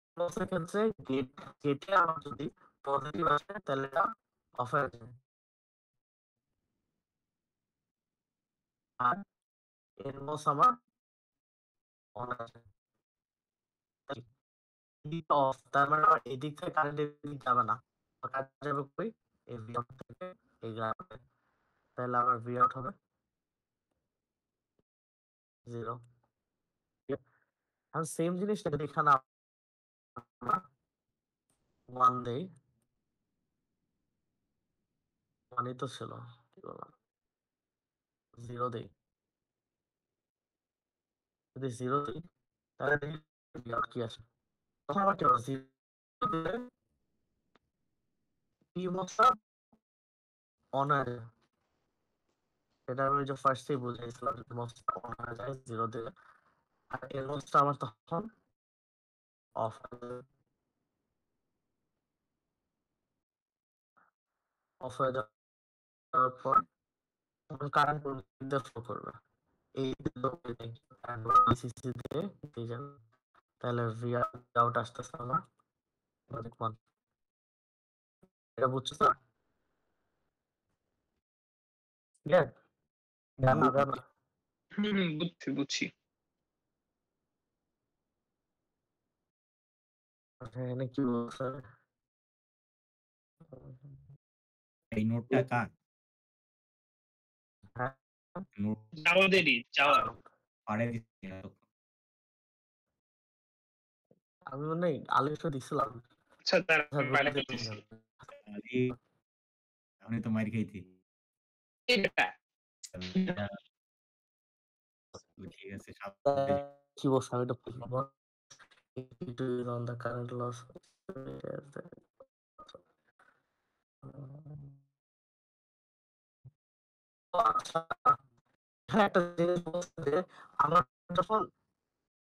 PMOS এর ক্ষেত্রে গেটে আমার যদি পজিটিভ আসে তাহলে এটা অফ হয়ে যাবে, আর NMOS আমার অন আছে। এদিকটা অফ, তার মানে আমার এদিক থেকে কারেন্ট এদিক যাবে না, কারেন্ট যাবে কই, এই ভি আউট থেকে এই গ্রাউন্ডে। তাহলে আমার ভি আউট হবে 0। এখন সেম জিনিসটা যদি এখানে আমরা 1 দেই, 1 তো ছিল, কি বললাম, 0 দেই, যদি 0 দিই তাহলে দেখি ভি আউট কি আসে। তখন আবার কি হবে, 0 দিলে PMOS-টা অন হয়ে যায়। এটা আমি যে ফার্স্টেই বুঝিয়েছিলাম যে PMOS-টা অন হয়ে যায় 0 দিলে, আর NMOS-টা আমার তখন অফ হয়ে যাবে। অফ হয়ে যাওয়ার পর তখন কারেন্ট কোন দিক দিয়ে ফ্লো করবে, এই VCC দিয়ে এই যে, তাহলে ভি আউট আসতেছে আমার 1। এটা বুঝছো তো? ক্লিয়ার? দেন না, দেন না।
বুঝছি বুঝছি।
আচ্ছা, এখানে কি বলছে?
এই নোটটা কার?
হ্যাঁ,
নোট
যাওয়াদেরই যাওয়া।
পাড়ে দিচ্ছি এতক্ষণ।
আমি মনে হয় আলিফকে দিছিলাম।
আচ্ছা তার
আচ্ছা,
বাইরে
গ্রুপে
দিতেছি।
আরে আমি তো মাইর খাইছি।
এটা
ঠিক আছে, সাবধানে যাই।
কি বলছে আমি একটু পড়বো। It is on the current loss. আচ্ছা, এখানে একটা জিনিস বলছে যে আমার যখন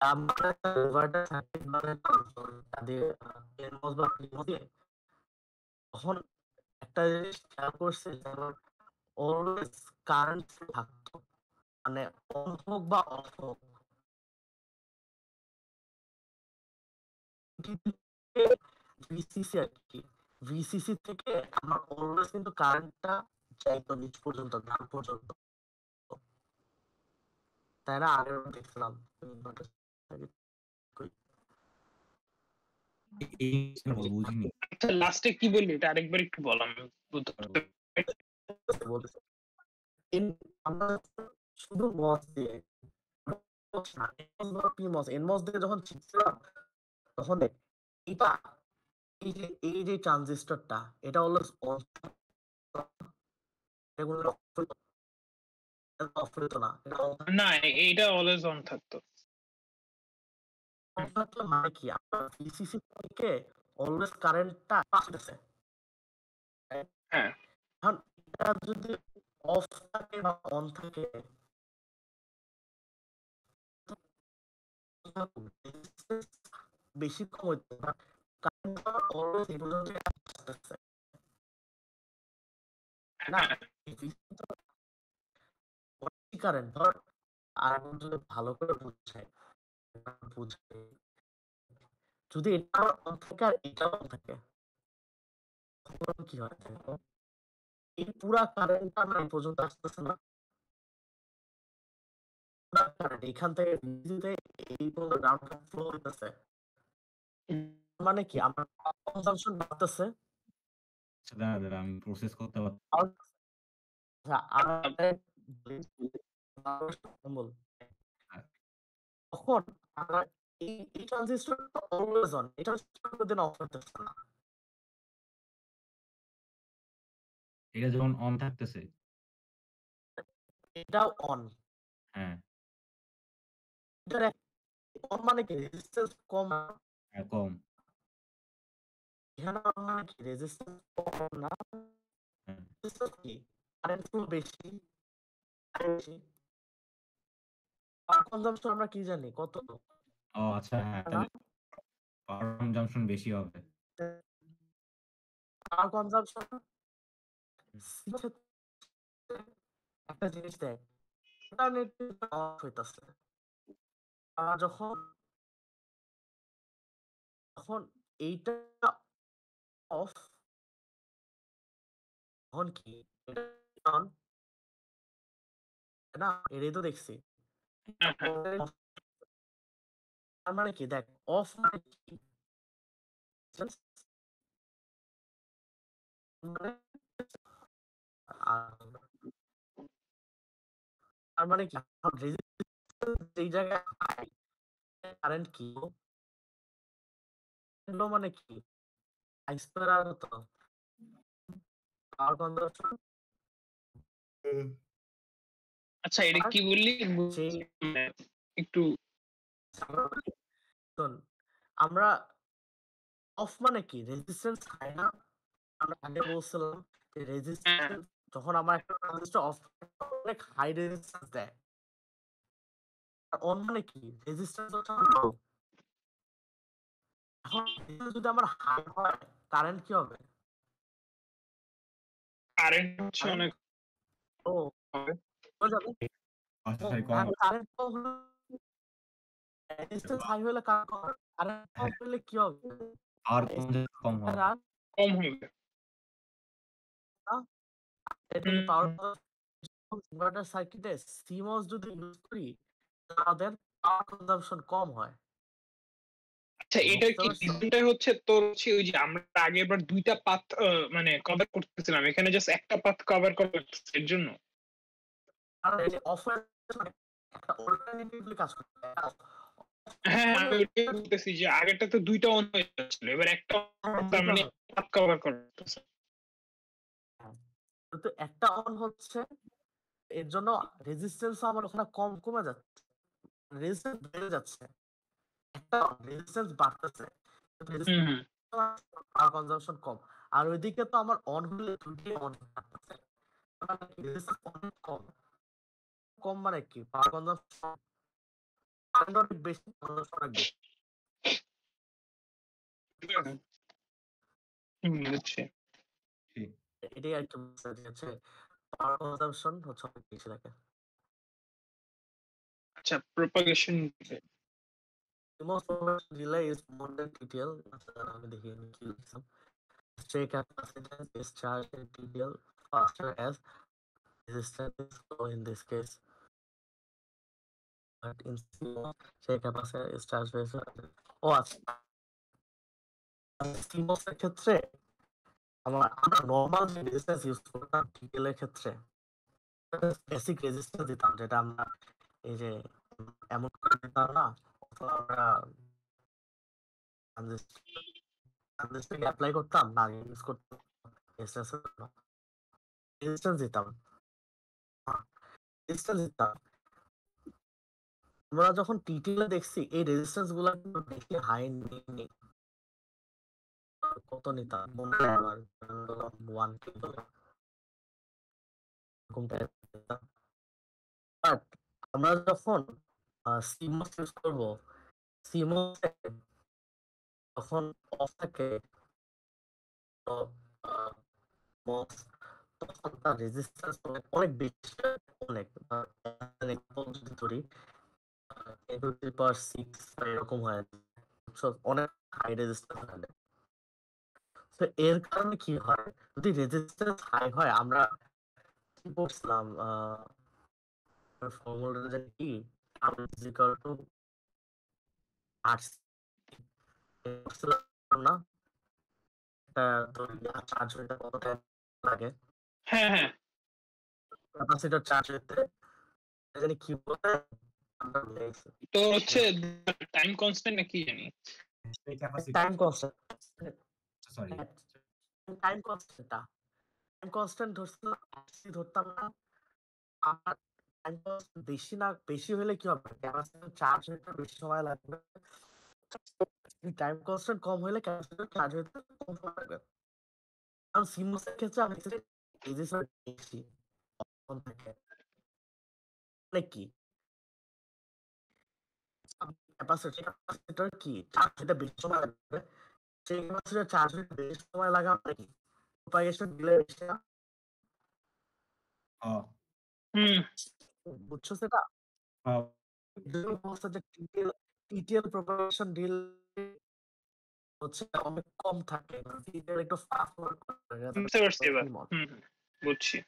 আমার একটা ইনভার্টার সার্কিট বানাইতাম তাদের NMOS বা PMOS দিয়ে, তখন একটা জিনিস খেয়াল করছি যে আমার অলওয়েজ কারেন্ট থাকতো, মানে অন হোক বা অফ হোক, ভিসিসি আর কি, ভিসিসি থেকে আমার অলওয়েজ কিন্তু কারেন্টটা যাইতো নিচ পর্যন্ত, গ্রাউন্ড পর্যন্ত। তাই না, আগের বার দেখছিলাম inverter circuit কই
এই জিনিসটা বুঝিনি।
আচ্ছা লাস্টে কি বললি এটা আরেকবার একটু বল, আমি বুঝতে
বলতেছে। আমরা শুধু মস দিয়ে NMOS দিয়ে যখন শিখছিলাম তখন এটা এই যে ট্রানজিস্টরটা এটা হলো অন, এগুলো অফ হইতো না, এটা
না এইটা অলওয়েজ অন থাকতো।
অন থাকলে মানে কি, আপনার ভিসিসি থেকে অলওয়েজ কারেন্টটা আসতেছে।
হ্যাঁ
এখন এটা যদি অফ থাকে বা অন থাকে, বেশি কম হইতো না, কারেন্ট অলওয়েজ এই পর্যন্ত আসতেছে না।
হ্যাঁ
কারেন্ট ধর আর যদি ভালো করে বুঝাই, বুঝাই যদি এটা অন থাকে আর এটা অন থাকে তখন কি হয় দেখো, এই পুরা কারেন্টটা আমার এই পর্যন্ত আসতেছে না, পুরা কারেন্ট এখান থেকে ভিডিওতে এই পর্যন্ত গ্রাউন্ড ফ্লো হইতেছে, মানে কি আমার কনজাম্পশন বাড়তেছে।
আচ্ছা দাঁড়া আমি প্রসেস করতে পারছি।
আর আর বল
হ্যাঁ,
তখন আমরা এই ট্রানজিস্টরটা অলওয়েজ অন, এটা কোনদিন অফ হইতেছে না।
এটা যখন অন থাকতেছে
এটাও অন,
হ্যাঁ,
এটার অন মানে কি রেজিস্ট্যান্স কম,
হ্যাঁ কম,
এখানে on মানে কি রেজিস্ট্যান্স কম না,
হ্যাঁ,
রেজিস্ট্যান্স কি কারেন্ট ফ্লো বেশি, বেশি। পাওয়ার কনজাম্পশন আমরা কি জানি কত
ও আচ্ছা হ্যাঁ,
না,
তাহলে পাওয়ার কনজাম্পশন বেশি হবে।
পাওয়ার কনজাম্পশন একটা জিনিস দেয়, ইন্টারনেট অফ হইতাছে, আর যখন যখন এইটা অফ তখন কি এটা on, না এটাই তো দেখছি।
হ্যাঁ, হ্যাঁ।
তার মানে কি দেখ অফ মানে কি Just মানে আর তার মানে কি রেজিস্ট্যান্স এই জায়গায় হাই, কারেন্ট কি লো মানে কি আই স্কয়ার আর তো পাওয়ার কনজাম্পশন
আচ্ছা এটা
আর
কি বললি
সেই
মানে একটু
শোন, আমরা অফ মানে কি রেজিস্ট্যান্স হাই না, আমরা আগে বলছিলাম যে
হ্যাঁ,
রেজিস্ট্যান্স যখন আমার একটা ট্রানজিস্টর অফ অনেক হাই রেজিস্ট্যান্স দেয়, আর অন মানে কি রেজিস্ট্যান্স হচ্ছে লো। এখন resistance যদি আমার হাই হয় কারেন্ট কি হবে,
কারেন্ট হচ্ছে
কারেন্ট
অনেক
ও
হবে।
হয়ে যাবে।
আচ্ছা সরি কম হবে।
কারেন্ট কম হলে রেজিস্ট্যান্স হাই হলে কারেন্ট কম হলে কি হবে,
পাওয়ার কনজাম্পশন কম হবে।
আর
কম হবে।
এটা কি পাওয়ার ইনভার্টার সার্কিটে সিমস যদি ইউজ করি আমাদের পাওয়ার কনজাম্পশন কম হয়।
আচ্ছা এটার
বুঝতে
কি
পারছো?
রিজনটা হচ্ছে তোর হচ্ছে ওই যে আমরা আগে এবার দুইটা পাথ মানে কভার করতেছিলাম, এখানে জাস্ট একটা পাথ কভার করা লাগতেছে এর জন্য।
কারণ এই যে অফ একটা অল্টারনেটিভলি কাজ করতে
হ্যাঁ আমি ওইটাই বলতেছি যে আগেরটা তো দুইটা অন হয়ে যাচ্ছিল, এবার একটা তার মানে পাথ কভার করা লাগতেছে।
কিন্তু একটা অন হচ্ছে এর জন্য রেজিস্ট্যান্স আমার ওখানে কমে যাচ্ছে, রেজিস্ট্যান্স বেড়ে যাচ্ছে, একটা রেজিস্ট্যান্স বাড়তেছে
হুম হুম।
পাওয়ার কনজাম্পশন কম। আর ওইদিকে তো আমার অন হলে দুইটাই অন থাকতেছে, রেজিস্ট্যান্স অনেক কম, কম মানে কি পাওয়ার কনজাম্পশন অনেক বেশি, কনজাম্পশন অনেক বেশি।
বুঝছি।
এটাই আর কি বুঝতে হচ্ছে পাওয়ার কনজাম্পশন হচ্ছে অনেক বেশি থাকে।
আচ্ছা propagation
CMOS propagation delay is more than TTL. আমি দেখি আমি কি লিখছিলাম। Stray capacitance is charged in TTL faster as resistance is low in this case. But in CMOS, stray capacitor is charged very slow. ও আচ্ছা, CMOS এর ক্ষেত্রে আমরা normal যে resistance use করতাম TTL এর ক্ষেত্রে বেসিক রেজিস্ট্যান্স দিতাম, যেটা আমরা এই যে এমন করে দিতাম না, অথবা আমরা ট্রানজিস্টর অ্যাপ্লাই করতাম না আগে ইউজ করতাম রেজিস্ট্যান্স দিতাম, রেজিস্ট্যান্স দিতাম। আমরা যখন টিটিএল দেখছি এই রেজিস্ট্যান্স গুলা কিন্তু বেশি হাই নেই, কত নিতাম মনে হয় আমার 1 কিলো এরকম টাইপ নিতাম। বাট আমরা যখন সিমস ইউজ করব, সিমস যখন অফ থাকে তো তখন তার রেজিস্ট্যান্স অনেক বেশি, অনেক যদি ধরি 10⁶ বা এরকম হয়, অনেক হাই রেজিস্ট্যান্স হয়। তো এর কারণে কি হয়, যদি রেজিস্ট্যান্স হাই হয়, আমরা কি করছিলাম ফর্মুলাটা জানি কি, R is equal to RC না, এটা চার্জ হইতে কত টাইম লাগে,
হ্যাঁ
ক্যাপাসিটর চার্জ হইতে জানি কি বলে, আমরা ভুলে গেছি।
তো হচ্ছে টাইম কনস্ট্যান্ট না কি জানি।
Time constant,
sorry
time constant ধরছিলাম, RC ধরতাম না। আর টাইম কনস্ট্যান্ট বেশি হলে কি হবে, ক্যাপাসিটর চার্জ হইতে বেশি সময় লাগবে, টাইম কনস্ট্যান্ট কম হলে ক্যাপাসিটর চার্জ হইতে কম সময় লাগবে। কারণ সিমোস এর ক্ষেত্রে আমি রেজিস্ট্যান্স বেশি কম থাকে, মানে কি ক্যাপাসিটর কি চার্জ হইতে বেশি সময় লাগবে, সেই ক্যাপাসিটর চার্জ হইতে বেশি সময় লাগা মানে কি প্রপাগেশন ডিলে বেশি না,
হুম
বুঝছো সেটা?
আহ,
বলছে যে টিটিএল প্রপাগেশন ডিলে হচ্ছে অনেক কম থাকে, টিটিএল একটু ফাস্ট ওয়ার্ক করে,
বুঝতে পারছি এবার। বুঝছি।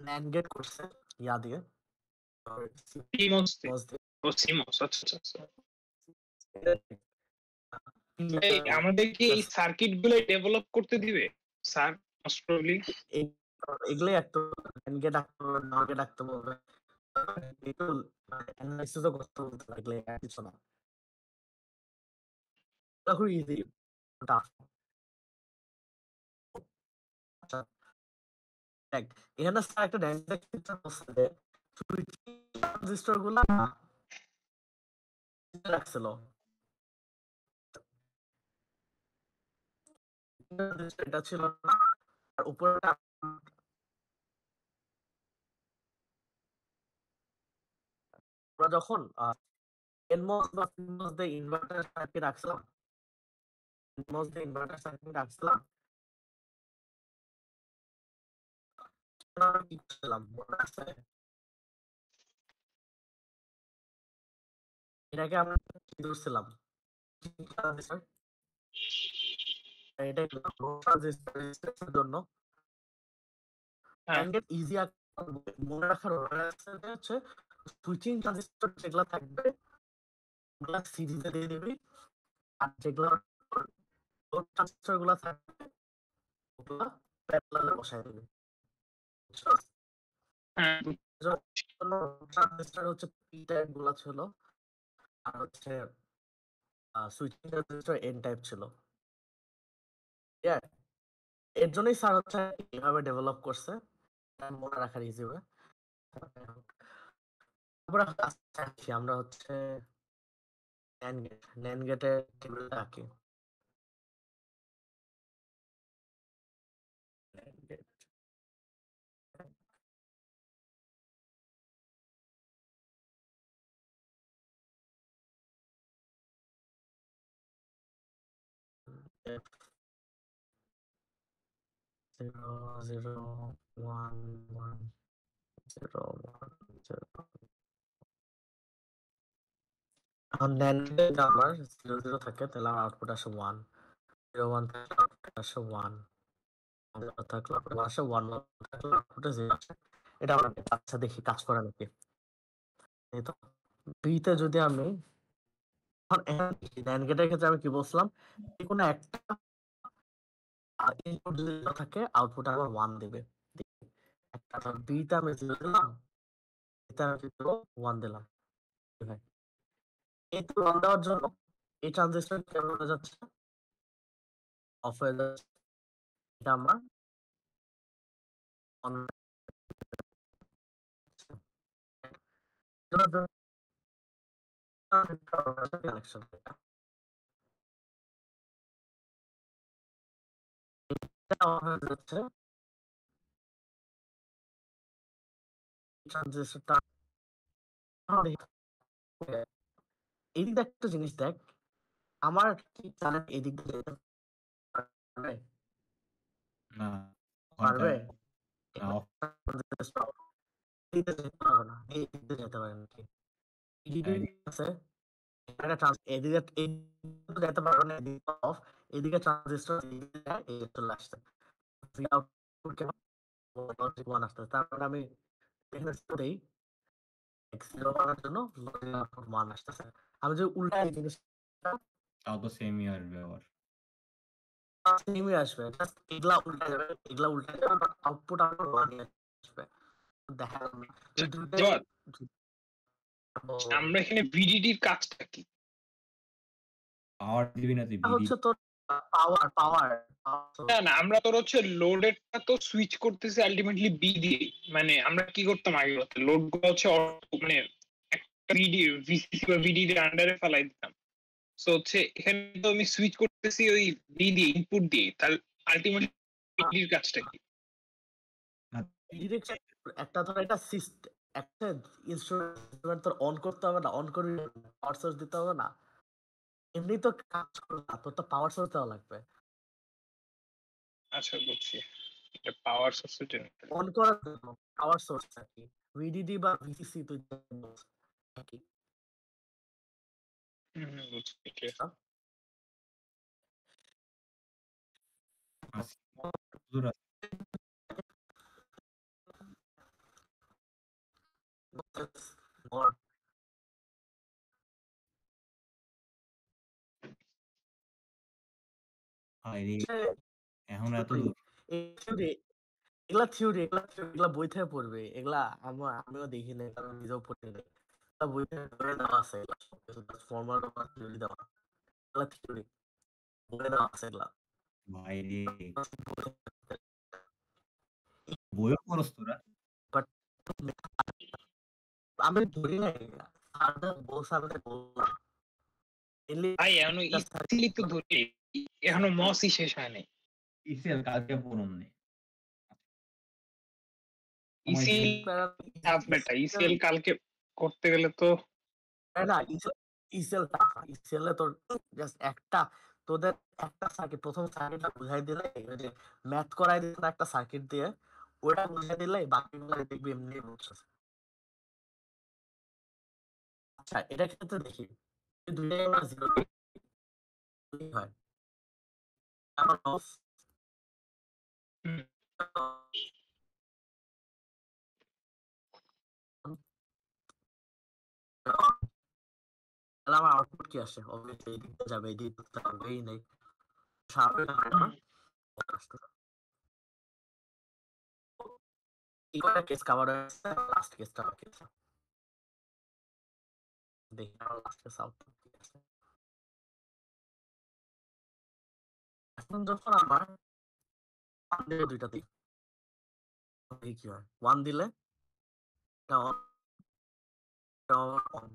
ন্যান্ড গেট করছে ইয়া দিয়ে,
সিমস
CMOS দিয়ে।
ও সিমস, আচ্ছা। এই
এই-
আমাদের কি এই সার্কিট গুলো ডেভেলপ করতে দিবে স্যার? মোস্ট প্রবাবলি
এগুলোই একটু ন্যান্ড গেট আঁকতে হবে, NOR গেট আঁকতে বলবে, একটু অ্যানালাইসিসও করতে বলতে লাগলে কিছু না, খুব ইজি টাফ। আচ্ছা দেখ, এখানে স্যার একটা ডাইরেক্ট বলছে যে সুইচিং ট্রানজিস্টর গুলা রাখছিল, এটা ছিল না, আর উপরে আমরা যখন এনমস বা সিমস দিয়ে ইনভার্টার সার্কিট রাখছিলাম, এনমস দিয়ে ইনভার্টার সার্কিট রাখছিলাম, আমরা কি করছিলাম মনে আছে? এটাকে আমরা কি ধরছিলাম, ট্রানজিস্টর, এটা ট্রানজিস্টরের জন্য
হ্যাঁ
ইজি মনে রাখার হচ্ছে সুইচিং ট্রানজিস্টর যেগুলা থাকবে ওগুলা সিরিজে দিয়ে দিবি, আর যেগুলা লোড ট্রানজিস্টর গুলা থাকবে ওগুলা প্যারালালে বসায় দিবি।
হ্যাঁ
ট্রানজিস্টর হচ্ছে পি টাইপ গুলা ছিল, আর হচ্ছে সুইচিং ট্রানজিস্টর এন টাইপ ছিল। এর জন্যই স্যার হচ্ছে এভাবে ডেভেলপ করছে, মনে রাখার ইজি হবে। তারপরে আসছি আমরা হচ্ছে NAND গেটের টেবিলটা আঁকি। NAND gate, zero, zero, one, one, zero, one, zero. এখন NAND gate আমার 0 0 থাকে, তাহলে আমার আউটপুট আসে 1, 0 1 থাকলে আউটপুট আসে 1, 0 থাকলে আউটপুট আসে 1, 1 থাকলে আউটপুট 0 আসে। এটা আমরা আচ্ছা দেখি কাজ করে নাকি। এই তো বিতে যদি আমি NAND গেটের ক্ষেত্রে আমি কি বলছিলাম, কোনো একটা ইনপুট যদি 0 থাকে আউটপুট আমার 1 দিবে। একটা বিতে আমি 0 দিলাম, এতে আমি কি দেবো 1 দিলাম। এই 1 দেওয়ার জন্য এই ট্রানজিস্টর কেমন হয়ে যাচ্ছে, অফ হয়ে যাচ্ছে, এটা আমার অন কানেকশন। এটা অন হয়ে যাচ্ছে, ট্রানজিস্টরটা এদিক দিয়ে একটা জিনিস দেখ, আমার কি কারেন্ট এদিক দিয়ে যেতে পারে?
না
পারবে?
না
দিতে যেতে পারবে না। দিতে যেতে পারে নাকি? আছে একটা এদিকে যেতে পারবে না, এদিকে অফ, এদিকে ট্রানজিস্টর এদিকে যায়, এই চলে আসছে। আউটপুট কেমন লজিক 1 আসতেছে। তার মানে আমি এখানে দেই জিরো করার জন্য লজিক আউটপুট 1 আসতেছে। আমি যদি উল্টা এই জিনিসটা
তাও তো সেমই আসবে আবার।
সেমই আসবে। জাস্ট এগুলা উল্টা যাবে, এগুলা উল্টা যাবে, বাট আউটপুট আমার 1 আসবে। দেখা গেল না। এই দুইটাই
জবাব, আমরা এখানে ভিডিডির কাজটা কি?
পাওয়ার দিবি না তুই
হচ্ছে তোর পাওয়ার পাওয়ার
না, আমরা তোর হচ্ছে লোডেরটা তো সুইচ করতেছি আলটিমেটলি বি দিয়ে। মানে আমরা কি করতাম আগে বলতে, লোড গুলো হচ্ছে মানে একটা ভিডি ভিসিসি বা ভিডিডি এর আন্ডারে ফেলাই দিতাম। সো হচ্ছে এখানে তো আমি সুইচ করতেছি ওই বি দিয়ে, ইনপুট দিয়ে। তাহলে আলটিমেটলি ভিডিডির কাজটা কি?
একটা ধর একটা সিস্টেম, একটা ইনস্ট্রুমেন্ট তোর অন করতে হবে না, অন করে পাওয়ার সোর্স দিতে হবে না, এমনি তো কাজ করবে না, তোর তো পাওয়ার সোর্স দেওয়া লাগবে
আচ্ছা বুঝছি, এটা পাওয়ার সোর্সের জন্য।
অন করার জন্য। পাওয়ার সোর্সটা কি ভিডিডি বা ভিসিসি তুই কি
বুঝছি, ঠিক আছে।
দূর আছে। আরে এখন এত দূর।
এগুলা থিওরি, এগুলা বই থেকে পড়বে, এগুলা আমিও দেখি নাই, কারণ নিজেও পড়ি নাই। এগুলা বই থেকে ধরে দেওয়া আছে, এগুলা সবকিছু ফর্মুলা থিওরি দেওয়া, এগুলা থিওরি বলে দেওয়া আছে এগুলা।
ভাই রে, বইও পড়স তোরা?
বাট আমি ধরি নাই, স্যারদের বলছে, আমি তো বললাম
ভাই এখনো ইসিলি তো ধরি, এখনো মসই শেষ হয় নাই।
ইসিএল কালকে পড়ুন নে।
ইসিএল বেটা, ইসিএল কালকে করতে গেলে তো
না, ইসেল ইসেলে তোর জাস্ট একটা, তোদের একটা সার্কিট, প্রথম সার্কিটটা বুঝাই দিলে, ওই যে ম্যাথ করাই দিল একটা সার্কিট দিয়ে, ওটা বুঝাই দিলে বাকিগুলো দেখবি এমনি বুঝছিস। আচ্ছা, এটা ক্ষেত্রে দেখি দুইটাই আমরা জিরো হয়, আমার লস
হুম,
তাহলে আমার আউটপুট কি আসে? অবভিয়াসলি এই দিকটা যাবে, এই দিকটা যাবেই নাই, স্বাভাবিক না। এই কয়টা কেস কভার হয়েছে, লাস্ট কেসটা বাকি আছে। দেখি আমার লাস্ট কেস আউটপুট কি আছে। এখন যখন আমার দুইটা দিই, কি হয়, 1 দিলে এটা অন, এটা অন,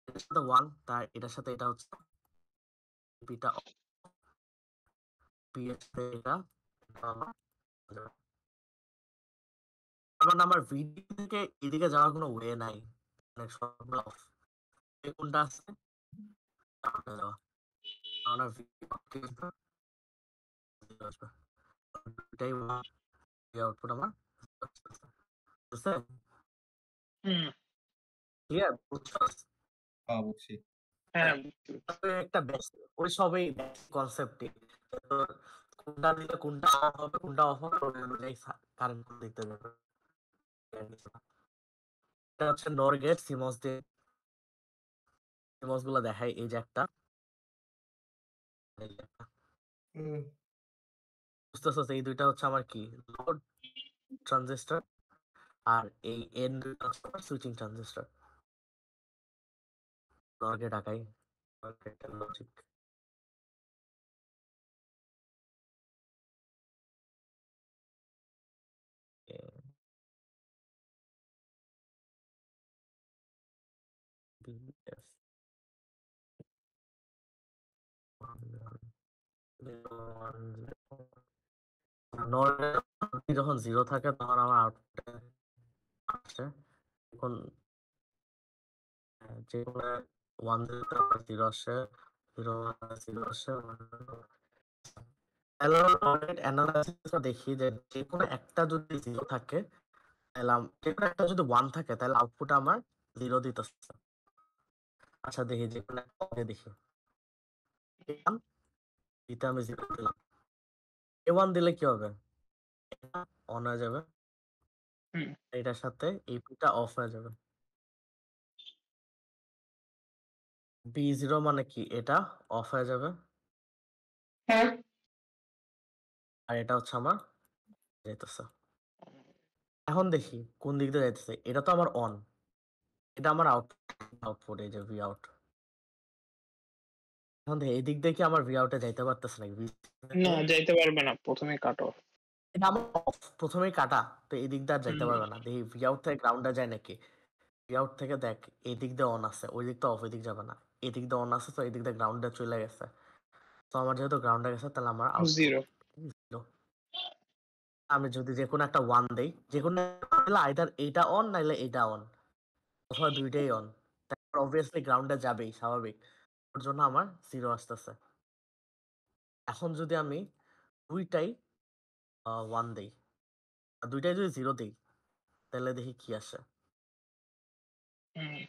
এটার সাথে 1, তার এটার সাথে এটা হচ্ছে পিটা পি এর সাথে এটা আমার নাম্বার ভিডিও থেকে এদিকে যাওয়ার কোনো ওয়ে নাই, মানে সবগুলো অফ। কোনটা আছে যাওয়া, আমার ভিডিও আসবে, এটাই আউটপুট আমার বুঝছে,
হুম,
ক্লিয়ার বুঝছস?
বুঝছি।
হ্যাঁ
একটা ওই সবই কনসেপ্টই, কোনটা দিলে কোনটা অফ হবে, কোনটা অফ হবে, ওই অনুযায়ী কারেন্ট দেখতে যাবে। এটা হচ্ছে নর গেট, সিমস দিয়ে সিমস গুলো দেখায়, এই যে একটা, বুঝতেছস? এই দুইটা হচ্ছে আমার কি লোড ট্রানজিস্টর, আর এই এন দুইটা হচ্ছে আমার সুইচিং ট্রানজিস্টর। নর গেট আঁকাই, নর গেটের লজিক যখন জিরো থাকে তখন আমার আউটপুট আসে, এখন যে কোনো 1 জিরোতে আমার জিরো আসে, জিরো জিরো আসে, অডিট অ্যানালাইসিসটা দেখি যে যেকোনো একটা যদি 0 থাকে তাহলে যেকোনো একটা যদি 1 থাকে তাহলে আউটপুট আমার 0 দিতেছে। আচ্ছা দেখি যেকোনো একটা দেখি। A1 দিতে আমি 0 দিলাম। A1 দিলে কি হবে? এটা অন হয়ে যাবে।
হুম।
এটার সাথে A2টা অফ হয়ে যাবে। B0 মানে কি? এটা অফ হয়ে যাবে।
হ্যাঁ।
আর এটা হচ্ছে আমার যাইতেছে। এখন দেখি কোন দিক দিয়ে যাইতেছে। এটা তো আমার অন। এটা আমার আউটপুট এই যে ভি আউট। এখন দেখি এই দিক দিয়ে কি আমার ভি আউটে যাইতে পারতেছে নাকি?
না, যাইতে পারবে না, প্রথমে কাট অফ।
এটা আমার অফ প্রথমেই কাটা, তো এই দিক দিয়ে আর যাইতে পারবে না। দেখি ভি আউট থেকে গ্রাউন্ডে যায় নাকি? ভি আউট থেকে দেখ এই দিক দিয়ে অন আছে, ওই দিক তো অফ, ওই দিক যাবে না। এই দিক দিয়ে অন আছে, তো এই দিক দিয়ে গ্রাউন্ডে চলে গেছে। তো আমার যেহেতু গ্রাউন্ডে গেছে তাহলে আমার আউটপুট
0।
0। আমি যদি যে কোনো একটা 1 দেই, যে কোনো আইদার এইটা অন নাইলে এইটা অন, অথবা দুইটাই অন, তারপর অবভিয়াসলি গ্রাউন্ডে যাবেই স্বাভাবিক। ওর জন্য আমার 0 আসতেছে। এখন যদি আমি দুইটাই 1 দেই, আর দুইটাই যদি 0 দেই তাহলে দেখি কি আসে।
হুম।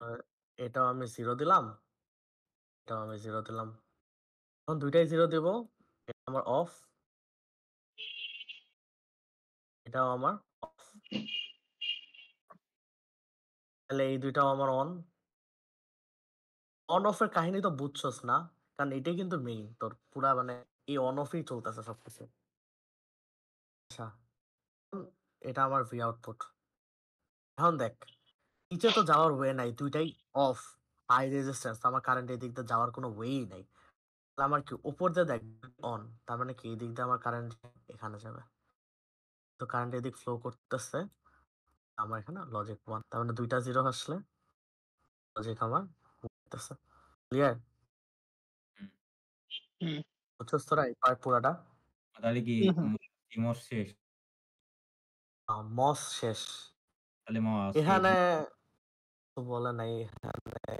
আর এটাও আমি 0 দিলাম, এটাও আমি 0 দিলাম। এখন দুইটাই 0 দিব। এটা আমার অফ, এটাও আমার অফ। তাহলে এই দুইটাও আমার অন। অন অফের কাহিনী তো বুঝছস না? কারণ এটাই কিন্তু মেইন তোর পুরা, মানে এই অন অফই চলতেছে সবকিছু। আচ্ছা, এটা আমার ভি আউটপুট। এখন দেখ নিচে তো যাওয়ার ওয়ে নাই, দুইটাই অফ, হাই রেজিস্ট্যান্স, আমার কারেন্ট এই দিক দিয়ে যাওয়ার কোনো ওয়েই নাই। তাহলে আমার কি উপর দিয়ে দেখ অন, তার মানে কি এই দিক দিয়ে আমার কারেন্ট এখানে যাবে। তো কারেন্ট এদিক ফ্লো করতেছে, আমার এখানে লজিক 1, তার মানে দুইটা 0 আসলে লজিক আমার করতেছে। ক্লিয়ার?
হুম।
বুঝছস তোরা এই পার্ট পুরাটা?
তাহলে কি
হুম।
CMOS শেষ?
মস শেষ।
তাহলে আজকে
এখানে তো বলে নাই,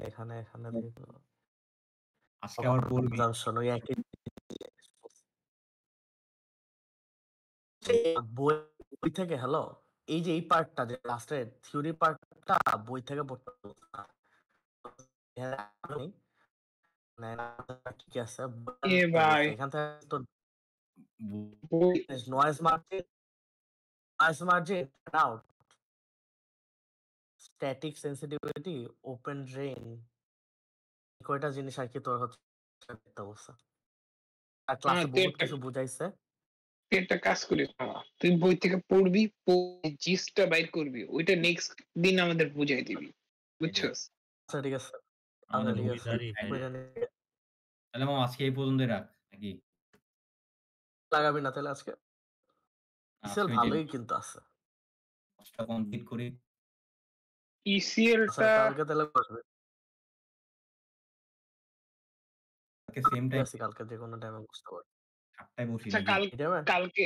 এখানে এখানে
আজকে আবার পড়বি?
জাংশন ওই একই বই বই থেকে। হ্যালো, এই যে এই পার্টটা যে লাস্টের থিওরি পার্টটা বই থেকে পড়তে বলছে না। মানে কি আছে
এ ভাই,
এখান থেকে তো
বু-
noise margin, out, static sensitivity, open drain, কয়টা জিনিস আর কি তোর হচ্ছে দেখতে বলছে। আর ক্লাসে
তুই
বহুত কিছু বুঝাইছে।
একটা কাজ করিস মামা, তুই বই থেকে পড়বি, জিসটা বাইর করবি, ওইটা নেক্সট দিন আমাদের বুঝাই দিবি, বুঝছস?
আচ্ছা ঠিক আছে, আচ্ছা
আমাদের
ঠিক আছে,
বইদারি
ভবিষ্যৎ।
ওইটা নিয়ে
তাহলে আজকে এই পর্যন্তই রাখ নাকি?
লাগাবি না তাহলে আজকে? ইসেল
আজকে ওই যে
ভালোই কিন্তু আছে।
কাজটা কমপ্লিট করি।
আচ্ছা
ইসিএলটা
কালকে তাহলে বসবে।
কালকে সেম
ঠিক
টাইম
আছে, কালকে যে কোনো টাইমে বুঝতে পারবো।
7টায় বসি
আচ্ছা,
নাকি?
এই টাইমে
কালকে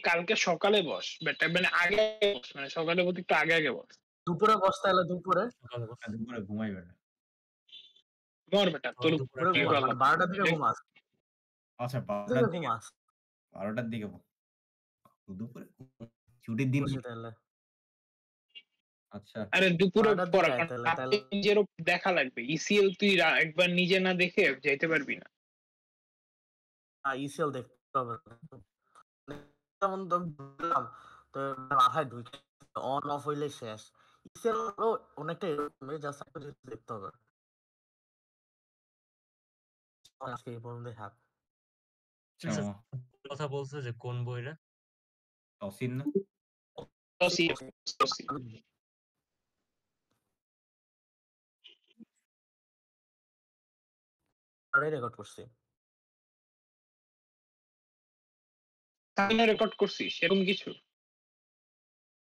কালকে সকালে বস বেটা, মানে আগে বস, মানে সকালে বলতে একটু আগে আগে বস।
দুপুরে বস তাহলে, দুপুরে
সকালে বস।
দুপুরে ঘুমাই বেটা।
মর বেটা, তোর
দুপুরে
দুপুরে
টাইম
ঘুমাস,
ভালো
মানে
লাগবে।
12টার দিকে ঘুমাস,
আচ্ছা 12টার
দিকে
দিকে,
ঘুমাস।
12টার দিকে দুপুরে ছুটির দিন।
বসি তাহলে
আচ্ছা
আরে দুপুরে
12টার দিকে
পড়া,
আয়
কারণ
তাহলে
রাতে
তাহলে
নিজেরও দেখা লাগবে। ইসিএল তুই একবার নিজে না দেখে যাইতে পারবি না।
ইসিএল দেখতে হবে। যেমন তো বললাম, তো মাথায় ঢুকে অন অফ হইলে শেষ। ইসিএল অনেকটা এরকমই, জাস্ট একটা জিনিস দেখতে হবে। আজকে এই পর্যন্তই থাক।
আচ্ছা
আচ্ছা, কথা বলছে যে কোন বইরা?
তসিন না?
রেকর্ড করছি।
তাহলে রেকর্ড করছিস এরকম কিছু?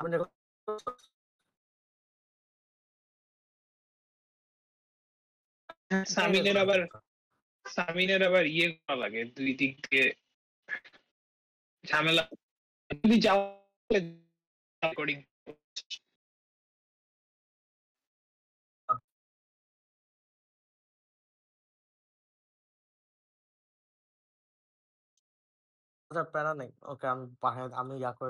আমি record করছি। এটাই
সামিনের
record
আবার
আছে।
সামিনের আবার ইয়ে করা লাগে, দুই দিক দিয়ে ঝামেলা। যদি যাও রেকর্ডিং
আচ্ছা প্যারা নেই। ওকে আমি ইয়া করে